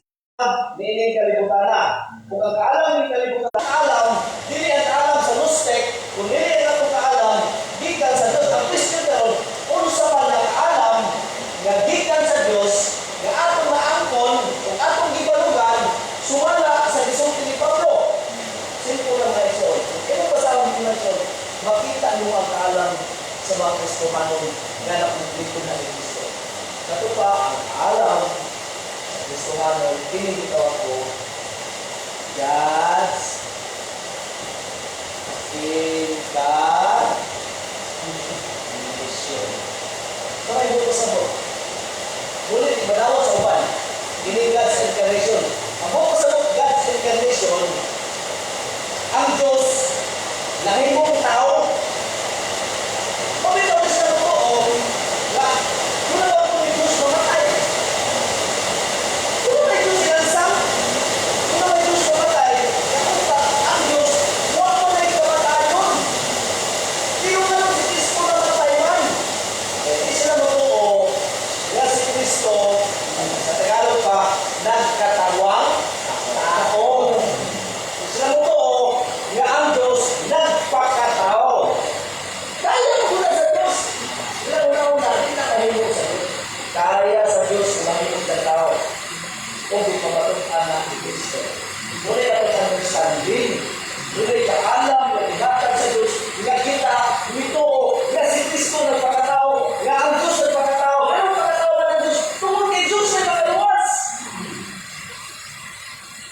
niining kalibutan na. Kung ang kaalam ng kalibutan na alam, dili ang kaalam sa Gnostic, kung dili ang kaalam, gikan sa Diyos. Ang Christian daw, kung sa man na kaalam, yagikan sa Diyos, na atong naangkon, kung atong gibalugan, sumala sa gisulti ni Pablo. Simple lang na ito. Kaya pasawang mo na ito, makita mo ang kaalam sa mga Kristohanon na nakumplito na ni Kristo. Kato pa, ang alam sa Kristohanon, pinilitaw ako, God's incarnation. Kamay mo ko sa mo. Ulit, ibadawat sa upan. Ini God's incarnation. Ang buong sa God's incarnation, ang Diyos, nahimong tao, pabitaw siya ng totoo, na kung na ako ni Diyos mamatay. Kung na Diyos inansang, kung na Diyos mamatay, kapunta ang Diyos, huwag mo na ikamatayon. Hindi mo naman si Kristo na mamatay man. Hindi sila totoo, na si Kristo, sa Tagalog pa, nagkatawang tao. Sila totoo, nga ang Diyos nagpakatao. Kaya mo na sa Diyos. Sila una-una, hindi na kahimo sa Diyos. Kaya sa Diyos, mahimong sa tao. Kung di pamatunan na ni Kristo. Muli na ito understanding. Muli ka alam, na ihatag sa Diyos, nga kita, ito, nga si Kristo nagpakatao, nga ang Diyos nagpakatao. Ano pagkatao na ng Diyos? Tungkol kay Diyos ay makaluwas.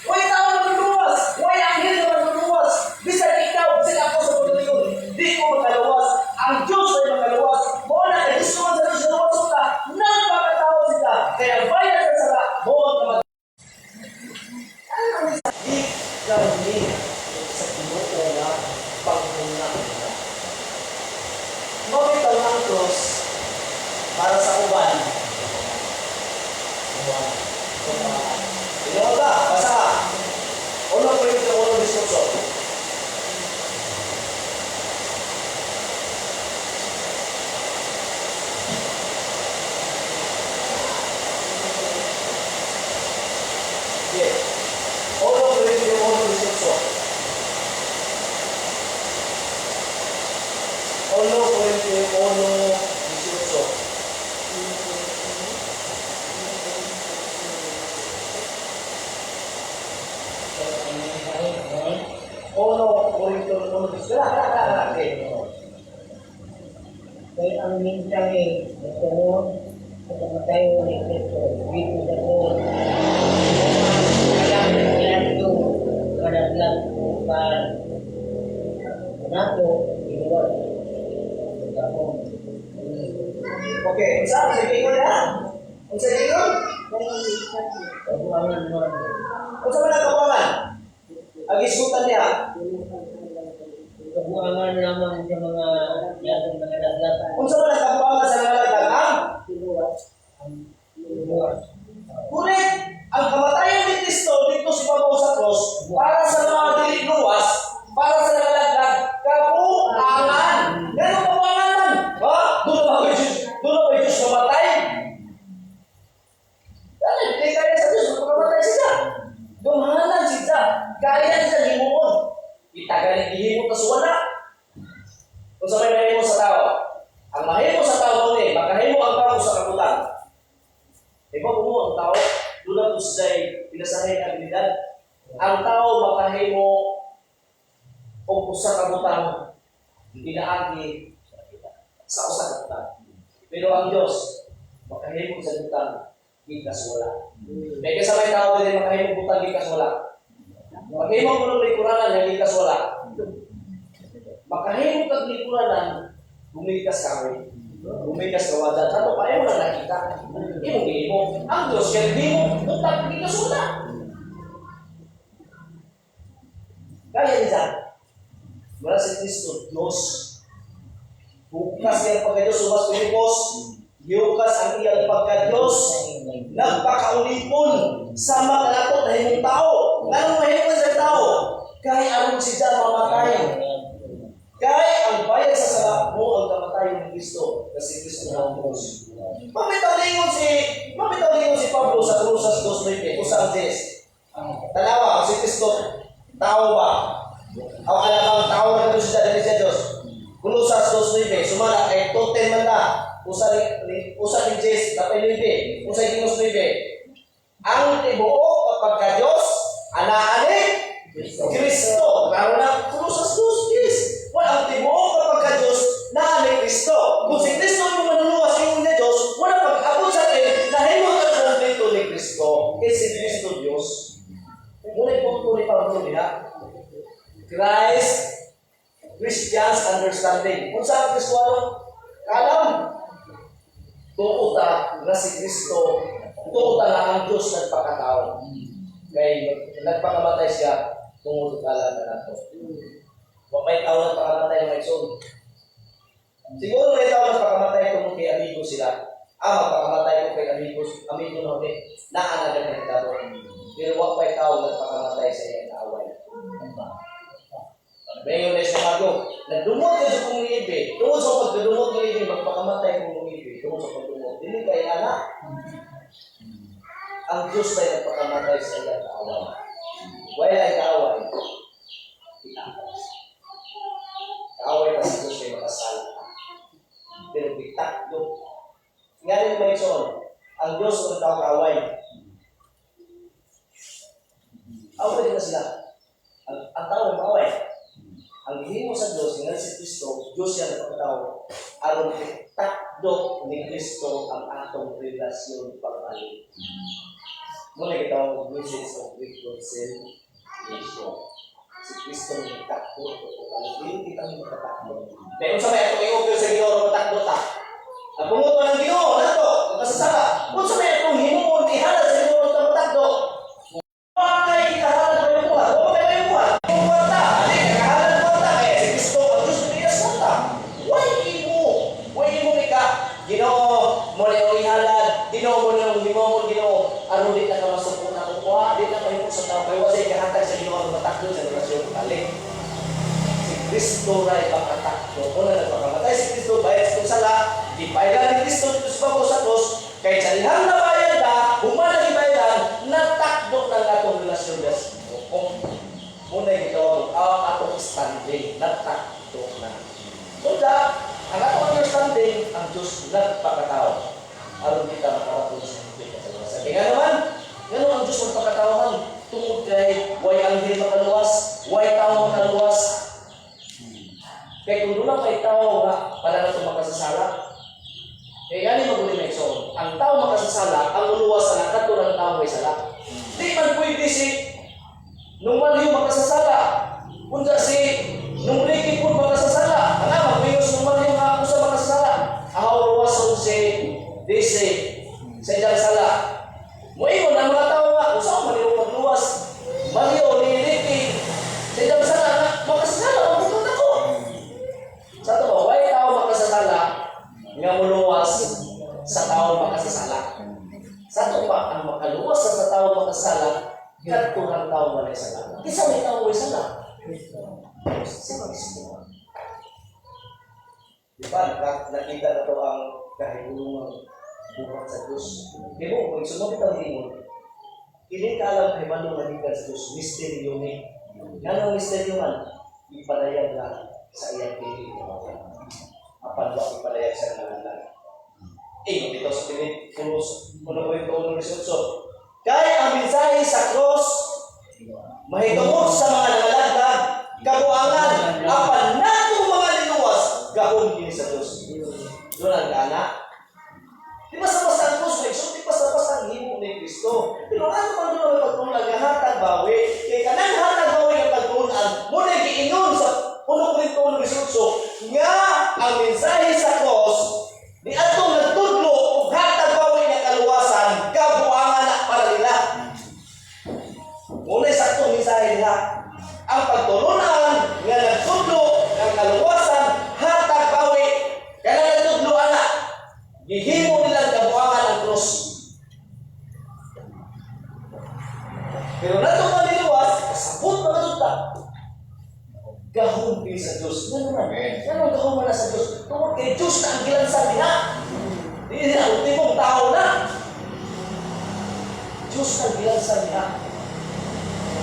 Huwag tao na magluwas. Huwag anghel na magluwas. Bisan ikaw, sila ako sa puno yun. Di ko makaluwas. Ang Diyos ay makaluwas. Muna kay gusto man sa Diyos na luwas sila, nagpakatao sila. Kaya bayad sa sala, buwan ka mag- Di kami sa tinuo Kala. Okay. Kaya ang mensahe na tunod sa kamatayon ni Kristo, dito sa ko, kaya ito, kadaglag pa nato, inuwan. Okay, unsa gingon na? Unsa gingon? Kabuangan mo. Unsa man ang kabuangan? Ang isutan niya. Kabuangan lamang sa mga yatong nakadaglag. Unsa man ang kabuangan sa nalagdagang? Correct. Ang kamatayon ni Kristo dito si Pablo sa cross para sa mga dili luwas, para sa nalagdag kabuangan. Ganun kabuangan man. Ha? Dulo ba Diyos mamatay? Dali, hindi kaya sa Diyos mamatay siya. Dumahalan siya. Kaya siya himuon. Itagaling ihimon tas wala. Kung sa may mahimo sa tao, ang mahimo sa tao ni, makahimo ang tao sa kabutan. Ikaw mo ang tao, doon po siya'y pinasahin ang abilidad. Ang tao makahimo o sa kabutang pinaagi sa usa kabutan. Pero ang Diyos, makahimo sa butang gikas wala. May kasamay tao din makahimo butang gikas wala. Makahimo ko ng likuranan ng gikas wala. Makahimo kag likuranan gumikas kami. Gumikas kawadan. Tato pa ayaw na nakita. Imo gihimo. Ang Diyos kaya gihimo butang gikas wala. Kaya niya. Wala si Kristo, Diyos. Bukas yang pagka-Diyos, subas Pilipos, yukas ang iyang pagka-Diyos, nagpakaulipon sa mga kanatot na himong tao. Ganong mahimong sa tao? Kaya aron siya mamatay. Kaya ang bayad sa sala mo ang kamatayon ni Kristo, kasi Kristo na ang Diyos. Mamitaw-lingon si Pablo sa Cruzas 2:20, kusang Diyos. Tanawa, si Kristo, tao ba? Ang alamang tao na ito siya dahil sa Diyos. Kulusas 2:9, sumala kay toten man na, usa ni Jes, kapay 9, usa ni Ginus 9. Ang tibuok kapag ka Diyos, anaani Kristo. Karon na kulusas 2:10. Wala ang tibuok kapag ka Diyos, naani Kristo. Kung si Kristo yung manuluwas yung niya Diyos, wala pag-abot sa atin, nahimo ka sa dito ni Kristo. Kasi si Kristo Diyos. Muna yung ni Pablo nila. Christians understanding. Kung saan Kristuano, kalam. Tuuta na si Kristo, tuuta na ang Diyos nagpakatao. Kaya nagpakamatay siya, tungod kalan na nato. Huwag may tao nagpakamatay ng maigsoon. Siguro may tao nagpakamatay tungod kay amigo sila. Magpakamatay ko kay amigo na ulit. Naanagan na ito. Pero huwag may tao nagpakamatay sa iyang away. Ngayon na siya mago, nagdumot ka sa kumiibi. Tungod sa pagdumot ng ibi, magpakamatay kong kumiibi. Tungod sa pagdumot. Hindi kay anak. Ang Diyos ay nagpakamatay sa iyang kaaway. Wala ay kaaway. Kaaway pa sa Diyos ay makasala ka. Pero bitakdo. Nga rin may son, ang Diyos ay kaaway. Away na sila. Ang tao ay kaaway. Ang himo sa Diyos, nga si Kristo, Diyos yan ang tao. Aron takdo ni Kristo ang atong relasyon pagbalik. Muna kita ang message of reconciliation. Si Kristo ang takdo. Hindi kita ang takdo. Meron sa may atong i-offer sa Ginoo matakdo ta. Ang punguto ng Ginoo, nato, ang kasasala. Kung sa may atong himo, ihalad sa Ginoo ang matakdo. Bakay ikahalad ba yung buhat? O bakay ba yung buhat? Yung buhat ta. Ginoo mo na yung ihalad, Ginoo mo na yung himong Ginoo, aron di na ka masuko na kukuha, di na kayo sa tao, kaya wala ikahatag sa Ginoo ang matakdo sa relasyon kali. Si Kristo ray makatakdo, kung na nagpakamatay si Kristo, bayad sa sala, ipailan ni Kristo dito sa pako sa krus, kaya sa lihang na bayad na, humanang ibayadan, natakdo ng atong relasyon na sa Ginoo. Muna yung gitawag, ang atong standing, natakdo na. So ang atong understanding, ang Diyos nagpakatao. Aron kita makarating sa higit at sa luwas. Kaya naman, gano'n ang Diyos magpakatao man. Tungod kay, way ang hindi makaluwas, way tao makaluwas. ang tao makasasala, ang uluwas sa katulad ng tao may sala. Di man pwede si nung maliw makasasala. Kung si nung riki po makasasala. Alam, mayos nung maliw nga ako sa makasasala. Ako uluwason si DC sa iyang sala. Muingon ang mga tao nga, kung saan maliw pagluwas, maliw ni Ricky sa iyang sala na makasasala. Ang pupunta ko. Sa ito ba, why tao makasasala nga muluwas sa tao makasasala? Sa ito pa, ang makaluwas sa tao makasasala, katulad tao malay sala. Isa may tao may sala. Di ba, nakita na ito ang kahigulungan buhat sa Diyos. Di mo, kung sumunod ang limon, hindi ka alam kay Manong Manigan sa Diyos, misteryo ni. Yan ang misteryo man, ipanayag na sa iyang piling. Apan ba ipanayag sa nangalan? Dito sa piling, puno po ito unong resulso. Kaya ang mensahe sa cross, mahitungod sa mga nangalaglag, kabuangan, apan natong mga linuwas, gahon kini sa Diyos. Doon ang gana. Di basta-basta ang cross, di basta-basta ang himo ni Kristo. Pero ano man doon ang pagtulang ng hatag bawi? Kaya kanang hatag bawi ang pagtulang, muna giingon sa unong Korinto unong resulso, nga ang mensahe sa cross, di atong nagtudlo ug hatag bawi nga kaluwasan, kabuangan na para nila. Muna sa itong mensahe nila, ang pagtulunan nga nagtudlo ng kaluwasan, hatag bawi, kaya nagtudlo ana, gihimo nilang kabuangan ang krus. Pero natong maniluwas, kasabot mga tuta, gahon pili sa Diyos. Yan naman. Yan ang gahon na sa Diyos. Tungkol kay Diyos na ang gilansan niya. Hindi na, ultimong tao na. Diyos na ang gilansan niya.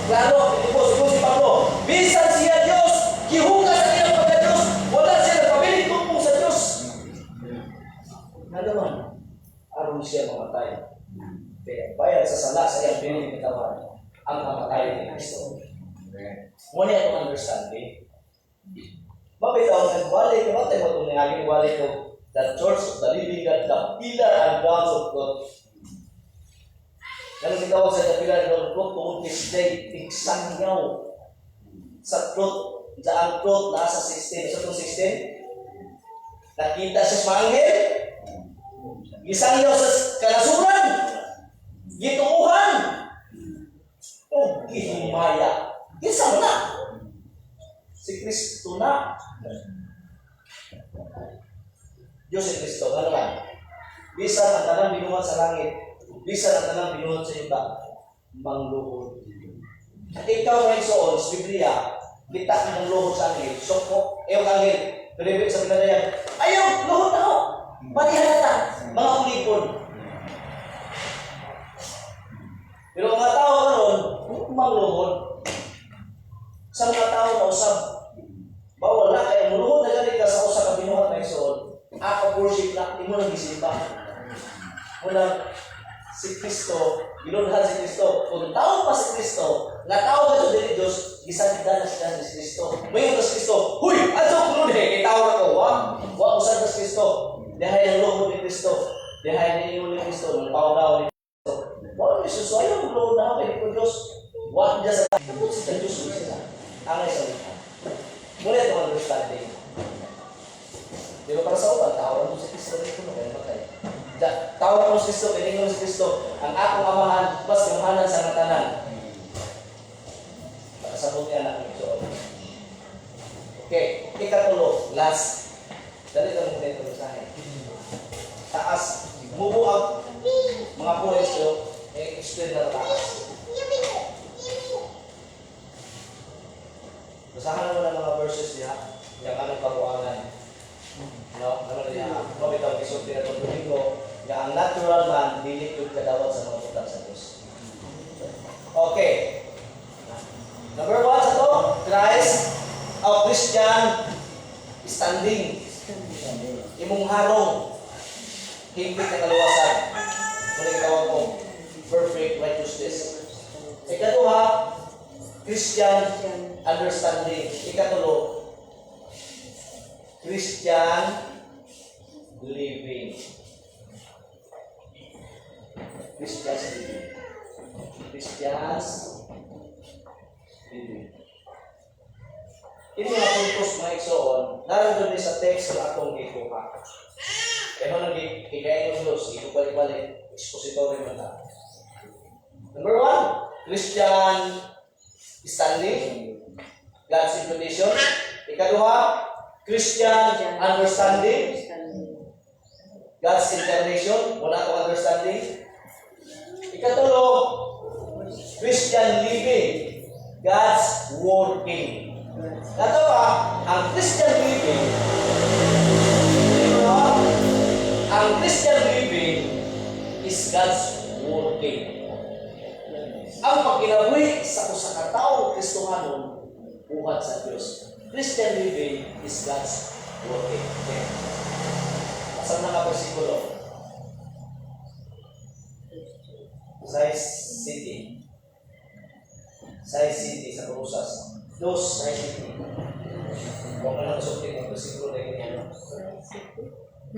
Klaro, hindi po, siguro si Pablo, bisan siya Diyos, kihuga sa kanyang pagka-Diyos, wala siya nagpabiling tumpong sa Diyos. Nga naman, aron siya mamatay. Kaya bayad sa sala sa iyang piling katawan, ang kamatayan ni Kristo. Muna itong understanding. Bakit ako nagbalik? Bakit mo itong nangaging balik ko? The church of the living God, the pillar and grounds of God. Ganun sitawag sa the pillar and grounds of God, tungkol kisday, tigsangyaw sa truth. Ang truth nasa 16. Sa itong 16, nakita siya sa anghel, gisangyaw sa kalasuran, gitunguhan, o gihimaya. Isa na. Si Kristo na. Diyos si Kristo. Ano man? Bisa ang tanang binuhat sa langit. Bisa ang tanang binuhat sa yuta. Mangluhod. At ikaw ngayon soon, sa Biblia, kita ng luhod sa angel. Soko. Yung angel. Pero sa pinadayan, ayaw, luhod na ako. Patihan na. Mga ulipon. Pero ang mga tao karon, mangluhod. Sa mga tao na usap, bawal na kaya muluhod na ganit ka sa usa ka binuhat na isoon. Ako worship na, di mo nang gisimba. Muna si Kristo, ginunhan si Kristo. Kung tao pa si Kristo, nga tao ka ito dili Diyos, gisagda na siya si Kristo. Mayon si Kristo, huy! Ato ko nun eh, itawag ako, wa? Wa usad na si Kristo. Dihay ang luhod ni Kristo. Dihay ang inyo ni Kristo, ng pawdaw ni Kristo. Wa ni Jesus, ayaw ang luhod na ako, ko Diyos. Wa niya sa kapot si Diyos mo sila. Angay sa ulitan. Muna ito ang understanding. Di ba para sa upan, tawag mo si Kristo rin kung kaya matay. Tawag mo si Kristo, piningon si Kristo, ang akong amahan, mas yohanan sa natanan. Para sa buti anak nito. Okay, ikatulo, last. Dali ka muna ito sa akin. Taas, mubuag, mga pulis ko, explain na taas. Basahan mo ng mga verses niya, yung anong kabuangan. No? Ano niya, mabitaw kisulti na itong domingo, na ang natural man, dili yung kadawat sa mga putang sa Diyos. Okay. Number 1 sa ito, Christ, Christian, standing. Imong harong, higit na kaluwasan. Muna itawag mo, perfect righteousness. Ikaduha, Christian understanding. Ikatulo, Christian living. Christians living. Christians living. Ini mga puntos mga igsoon, naroon din sa text na atong gikuha. Kaya mo nang hikayin ng Diyos, ito balik-balik, expository mo na. Number 1, Christian standing, God's invitation. Ikaduha, Christian understanding, God's incarnation, muna itong understanding. Ikatulo, Christian living, God's working. Ito pa, ang Christian living, is God's working. Ang pagkinabuhi sa usa ka tawo Kristohanon buhat sa Dios. Christian living is God's working. Okay. Sa mga bersikulo. City sa Colosas. Dos City. Kung ano sulti ng bersikulo na ganyan.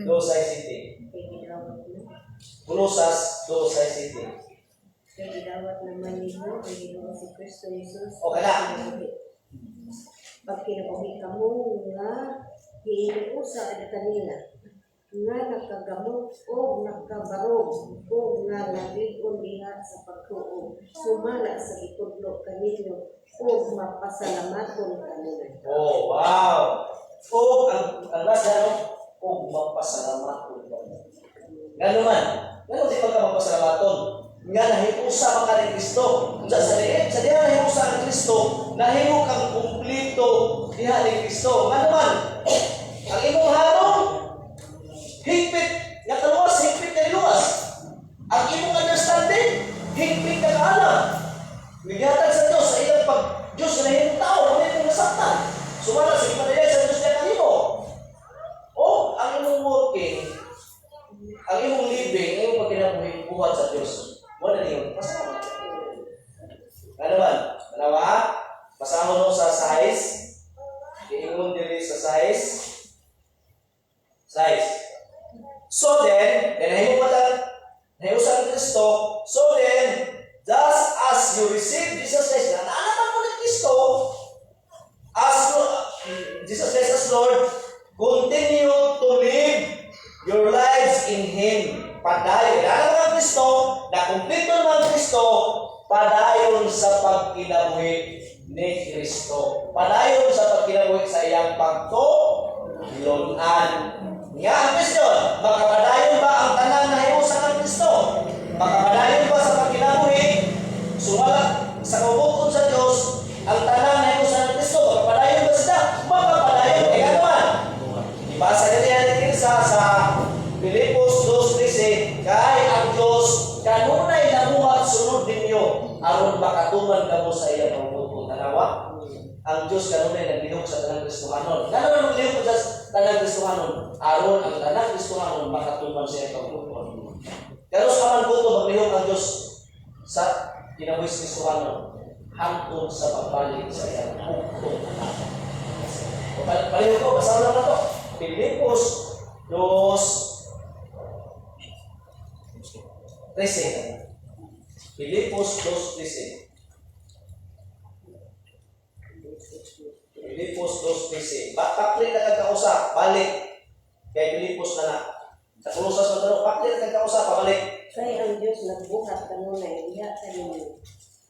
Dos City. Colosas 2 City. Kaya dawat naman ninyo, kaya naman si Kristo Jesus. O kana. Pag kinabuhi ka mo nga, hiinuusa ang kanila, nga nakagamot o nakabarog o nga nag-ion diha sa pagtuo, sumala sa itudlo kaninyo o mapasalamaton kanila. Oh, wow! O, ang last ano? O, mapasalamat ko. Gano'n man. Gano'n di ba ka mapasalamaton? Nga nahipusa ka ni Kristo. Sa diha nahipusa ni Kristo, nahipo kang kumplito diha ni Kristo. Gano'n man. Ang imong hanong, higpit nga kaluwas, higpit ka luwas. Ang imong understanding, higpit ka kaalam. Bigatan sa Diyos, sa ilang pag Diyos na hihintong tao, na hihintong nasaktan. Sumala sa ipanayay sa Diyos niya kanino. O, ang imong working, ang imong living, ang imong pagkinabuhi, buhat sa Diyos. Wala niyo, pasahon. Ano ba? Dalawa, pasahon mo sa size. Iingon dili sa size. So then nahiusan ng Kristo, so then, just as you receive Jesus Christ, na naanaman mo ni Kristo, Jesus Christ as Lord, continue to live your lives in Him. Padayon. Alam mo ang Kristo, na kumpleto naman ang Kristo, padayon sa pagkinabuhi ni Kristo. Padayon sa pagkinabuhi sa iyang pagtulunan. Nga ang question, makapadayon ba ang tanan na hiusan ng Kristo? Makapadayon ba sa pagkinabuhi? Sumala sa kabukod sa Diyos, ang tanan na hiusan ng Kristo, makapadayon ba sila? Makapadayon. E ano man? Ibasa natin sa Pilipos 2:13, kay ang Diyos kanunay namuhat sunod ninyo aron makatuman kamo sa iyang pagbuto. Tanawa, ang Diyos kanunay naglihok sa tanang Kristohanon. Kanunay naglihok sa tanang Kristohanon aron ang tanang Kristohanon makatuman sa iyang pagbuto. Pero sa man buto maglihok ang Diyos sa kinabuhi Kristohanon hangtod sa pagbalik sa iyang bugtong anak. Palihok ko, basaw lang na to. Pilipos 2:13. Pilipos 2:13. Pilipos 2:13. Pakli na kagkausap, balik. Kay Pilipos na. Sa Colosas mo tanong, pakli na kagkausap, pabalik. Kaya ang Diyos nagbuhat kanunay, diha kaninyo.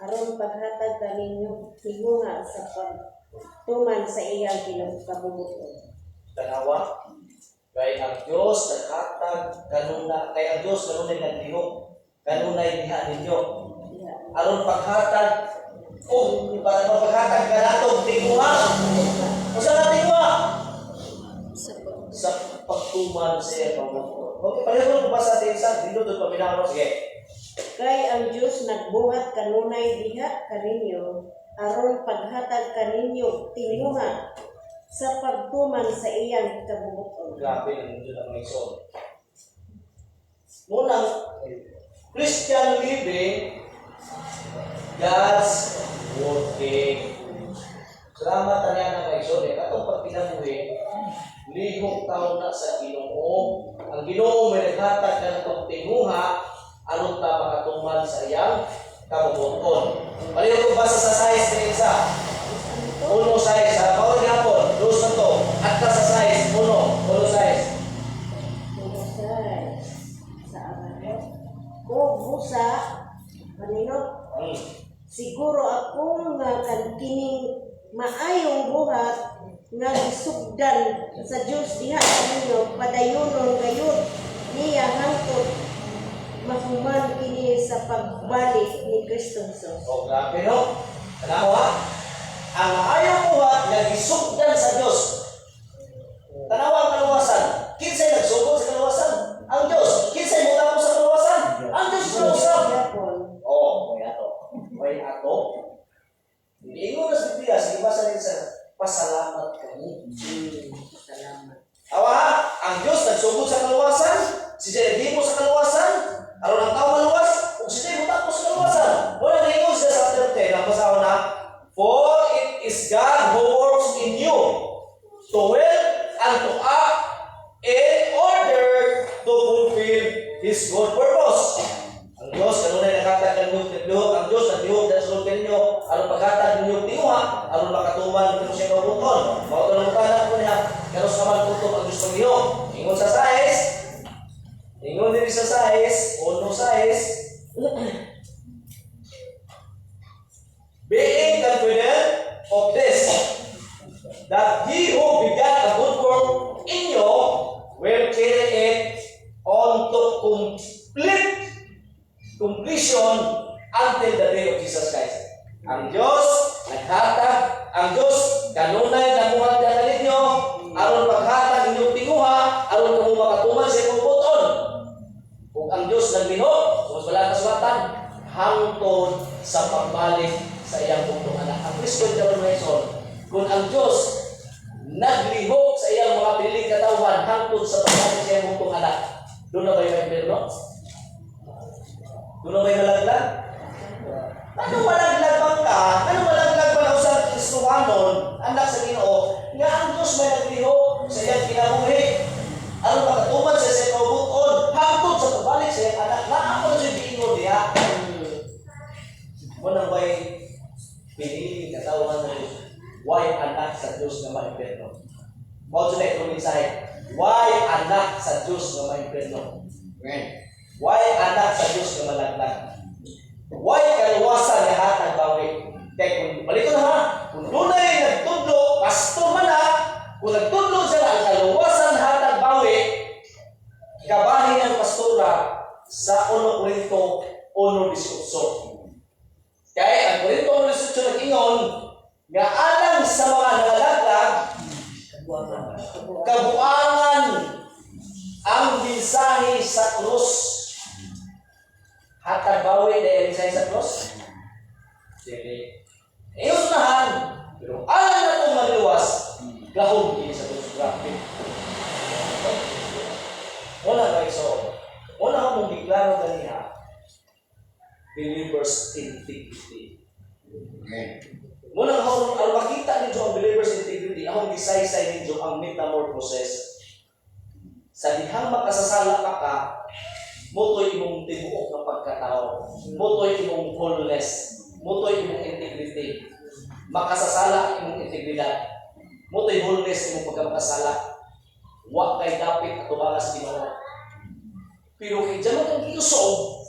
Aron paghatag kaninyo, higunga sa pagtuman sa iyang kabubuton. Tanawa, kay ang Diyos naghatag kanuna, kay ang Diyos kanunay naglihok, kanunay diha ninyo. Aron paghatag, paghatag ka natong tinguha. O sa natingwa? Sa pagtuman sa iyang kabubuton. Okay, pareho ko ba sa ating isa? Dito doon paminahon. Sige. Kay ang Diyos nagbuhat kanunay diha kaninyo, aron paghatag kaninyo tinguha sa pagtuman sa iyang kabubuton. Grabe ng Diyos ang maison. Munang, Christian living, God's working. Salamat na yan ang maison. Katong pagpinabuhi, lihok taon na sa Ginoo. Ang Ginoo may naghatag na itong tinguha, anong ta sa iyang kabubuton. Paliw ko basa sa size na isa. Uno size. Sa bawat hapon, dos na to. At ka sa size, uno size. Sa ano? O busa, kanino? Siguro ako nga kining maayong buhat nga gisugdan sa Dios diha sa inyo padayonon gayud niya hangtod mahuman kini sa pagbalik ni Kristo Jesus. O grabe no? Tanaw ha? Ang maayong buhat nga gisugdan sa Dios. Tanaw ang kaluwasan. Kinsay nagsugod sa kaluwasan? Ang Dios. Kinsay mutapos sa kaluwasan? Ang Dios kaluwasan. Oh, may ato. Hindi mo na sa Biblia, sige basa rin sa pasalamat kami. Salamat. Awa ha, ang Diyos nagsugod sa kaluwasan, si Jeremy mo sa kaluwasan, aron ang tao maluwas, kung si Jeremy mo sa kaluwasan. Wala na ingon siya sa 13, ang basaho na, for it is God who works in you to will and to act in order to fulfill His good purpose. Ang Diyos, kanunay nakatag ng niyog, ang Diyos, nag-niyog na sulod ninyo, aron pagkatag ng niyog tinguha, aron makatuman ng siya kabuton. Mautanong-tanan ko niya, karos naman puto ang Diyos mag-niyog. Ingon sa size, ingon din sa size, uno size, being confident of this, that He who began a good work in you will carry it on to completion until the day of Jesus Christ. Ang Diyos naghatag, ang Diyos kanunay namuhat na ninyo, aron paghatag inyong tinguha, aron kamo makatuman sa imong buton. Kung ang Diyos naglihok, mas wala kasulatan, hangtod sa pagbalik sa iyang butong anak. Ang Kristo karon ngayon, kung ang Diyos naglihok sa iyang mga piling katawan, hangtod sa pagbalik sa iyang butong anak, doon na ba yung impierno? Doon na ba yung malaglag? Ano malaglag bang ka? Ano malaglag ba na sa Kristohanon, anak sa Ginoo, nga ang Diyos may naglihok sa iyang kinabuhi? Ano makatuman sa iyang kaubuton? Hangtod sa pagbalik sa iyang anak. Ako na siya diingon diha. Munang ba'y pinili katawan na Diyos? Why anak sa Diyos na ma-impierno? Mao sa itong mensahe. Why anak sa Diyos na ma-impierno? Why anak sa Diyos na malaglag? Why kaluwasan nga hatag bawi? Kaya kung balik ko na ha, kung dunay nagtudlo, pastor man ha, kung nagtudlo sila ang kaluwasan hatag bawi, kabahin ang pastora sa 1 Corinto 1:18. Kaya ang Corinto 1:18 nag-ingon, nga alang sa mga nangalaglag, kabuangan ang mensahe sa krus. Hatag bawi dahil mensahe sa krus. Sige. Iunahan, pero alam na itong maliwas, gahong din sa krus. Grabe. Wala ba iso? Wala ka mong deklaro ganina, believers integrity. Muna ako, ang makita ninyo ang believers integrity, akong gisaysay ninyo ang metamorphosis. Sa dihang makasasala ka, mutoy imong tibuok ng pagkatao, mutoy imong wholeness, mutoy imong integrity. Makasasala imong integridad, mutoy wholeness imong pagkamakasala. Wa kay dapit at tumalas Ginoo. Pero kay jaman ang giusog,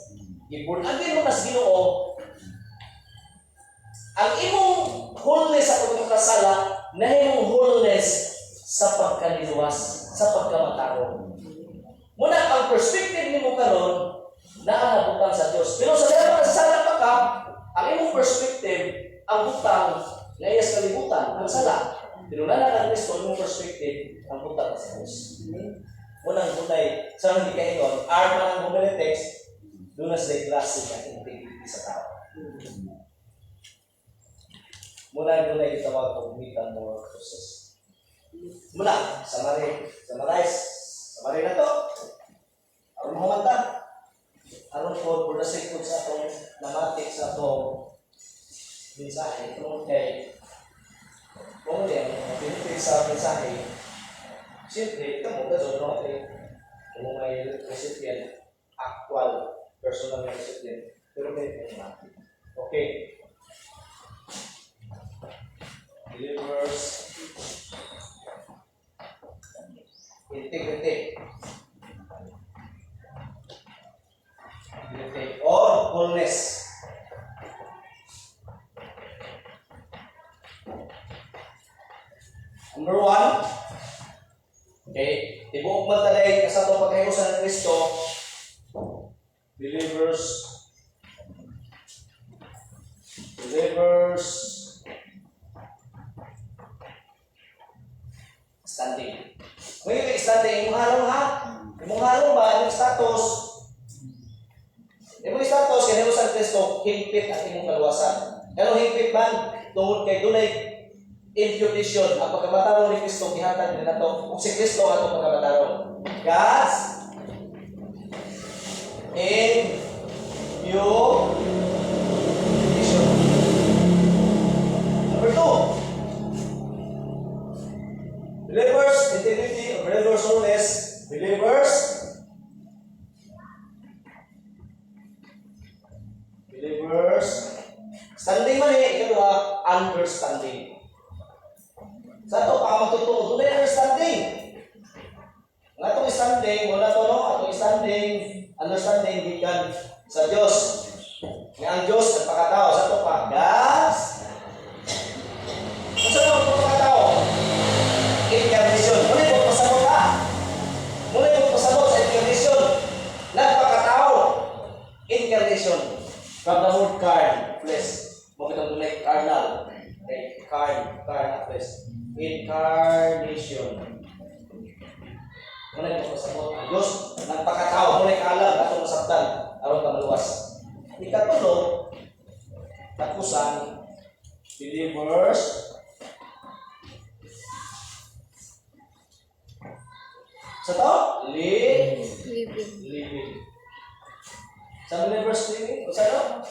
giborn again mo nas Ginoo, ang imong wholeness sa pagkakasala, na imong wholeness sa pagkaluluwas, sa pagkamataro. Muna, ang perspective ni mo karon na butang sa Diyos. Pero sa dahil makasala pa ka, ang imong perspective, ang butang, ngayas kalibutan, ang sala. Pero na ng Kristo, imong perspective, ang butang sa Diyos. Muna, tunay, sa hindi kayo ito, arma ng bumili text, doon na sila klase ng integrity sa tao. Muna, doon na itawag kong metamorphosis. Muna, summarize na to. Aron mahumanta. Aron po, for the sake po sa itong namatik sa itong mensahe. Itong kay, kung yan, pinipig sa mensahe, siyempre, ito mo, gano'n, no? Kung may recipient, actual, personal recipient. Pero ulit. Okay. Believers integrity. Or wholeness. Number 1, okay, tibuok man talay sa itong pagkahiusan ng Kristo, believers standing. Ngayon yung standing, imong halong ha? Imong halong ba? Yung status, imong status, kinahiusan ng Kristo, higpit at imong kaluwasan. Anong higpit man? Tungod kay dunay imputation, ang pagkabatarong ni Kristo, gihatag nila to. Kung si Kristo ang itong pagkabatarong. God's imputation. Number 2, believers integrity or believers wholeness. Believers standing man ikaduha, understanding. Sa ito, matutuo, doon na understanding. Ang atong standing, muna to, no? Atong understanding, gikan sa Diyos. Nga ang Diyos, nagpakatao. Sa ito pa, God's. Kung saan ang pagpakatao? Incarnation. Muna yung pasabot ha? Muna yung pasabot sa incarnation. Nagpakatao. Incarnation. From the word carn, flesh. Makitang tunay, carnal. Okay, carnal flesh. Incarnation. Muna yung pasabot ang Diyos. Nagpakatao. Muna yung kaalam. Atong masabtan. Aron ka maluwas. Ikatulo, tapusan, believers, sa to? Living. Sa believers living? O sa to?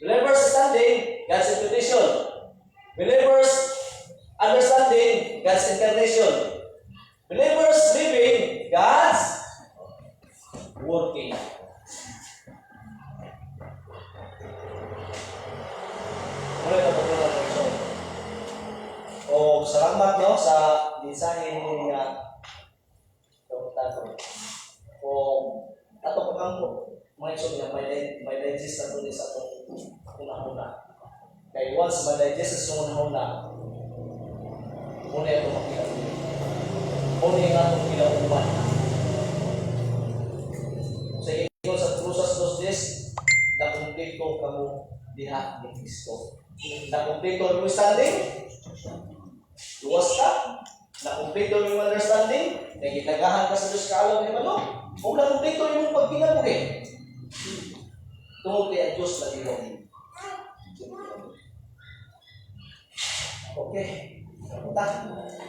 Believers standing, God's imputation. Believers understanding, God's incarnation. Believers living, God's working. O salamat no sa mensahe ni Dr. O ato pagkampo may so na may digest na tulis sa atong una-una. Kay once ma-digest sa una-una, muna ito makita. Muna yung atong kinauman. Sa inyo sa krusas dos des, nakumpleto kamo diha ni Kristo. Nakumpleto yung standing, luwas ka, nakumpleto yung understanding, nagitagahan ka sa Diyos kaalam ni Mano, kung nakumpleto yung pagpinabuhi, tungkol kay ang Diyos na dito. Okay.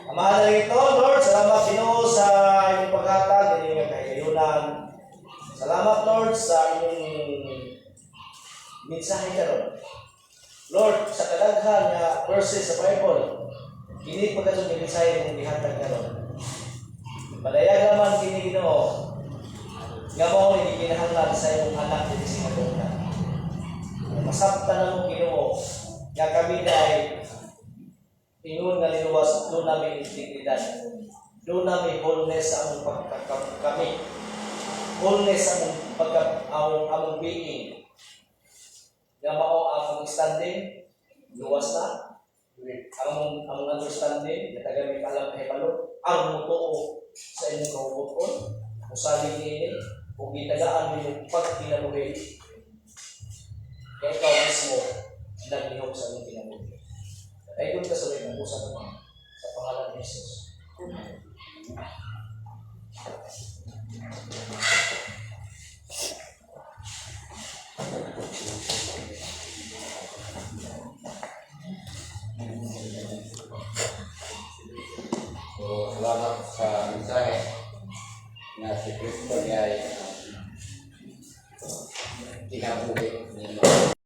Amahan na ito, Lord, salamat Ginoo sa inyong paghatag, inyong kahigayunan. Salamat, Lord, sa inyong mensahe karon. Lord, sa kadaghan nga verses sa Bible, kini pagkatong mensahe mong gihatag karon. Padayag naman kini Ginoo, nga mao ni kinahanglan sa imong anak dinhi sa kadaghan. Masabtan na mo Ginoo, nga kami ay ingon nga linuwas, doon namin integridad. Doon namin wholeness sa among kami. Wholeness sa among being. Nga mao ang standing, luwas na. Ang understanding, na taga may kalam kahibalo, ang mutuo sa inyong kahubuton, usaling ini, kung gitagaan mo yung pagkinabuhi, kaya ikaw mismo, naghihok sa inyong kinabuhi. Ay kung kasaway ng usa naman sa pangalan ni Jesus. So, salamat sa mensahe na si Kristo ay kinabuhi ni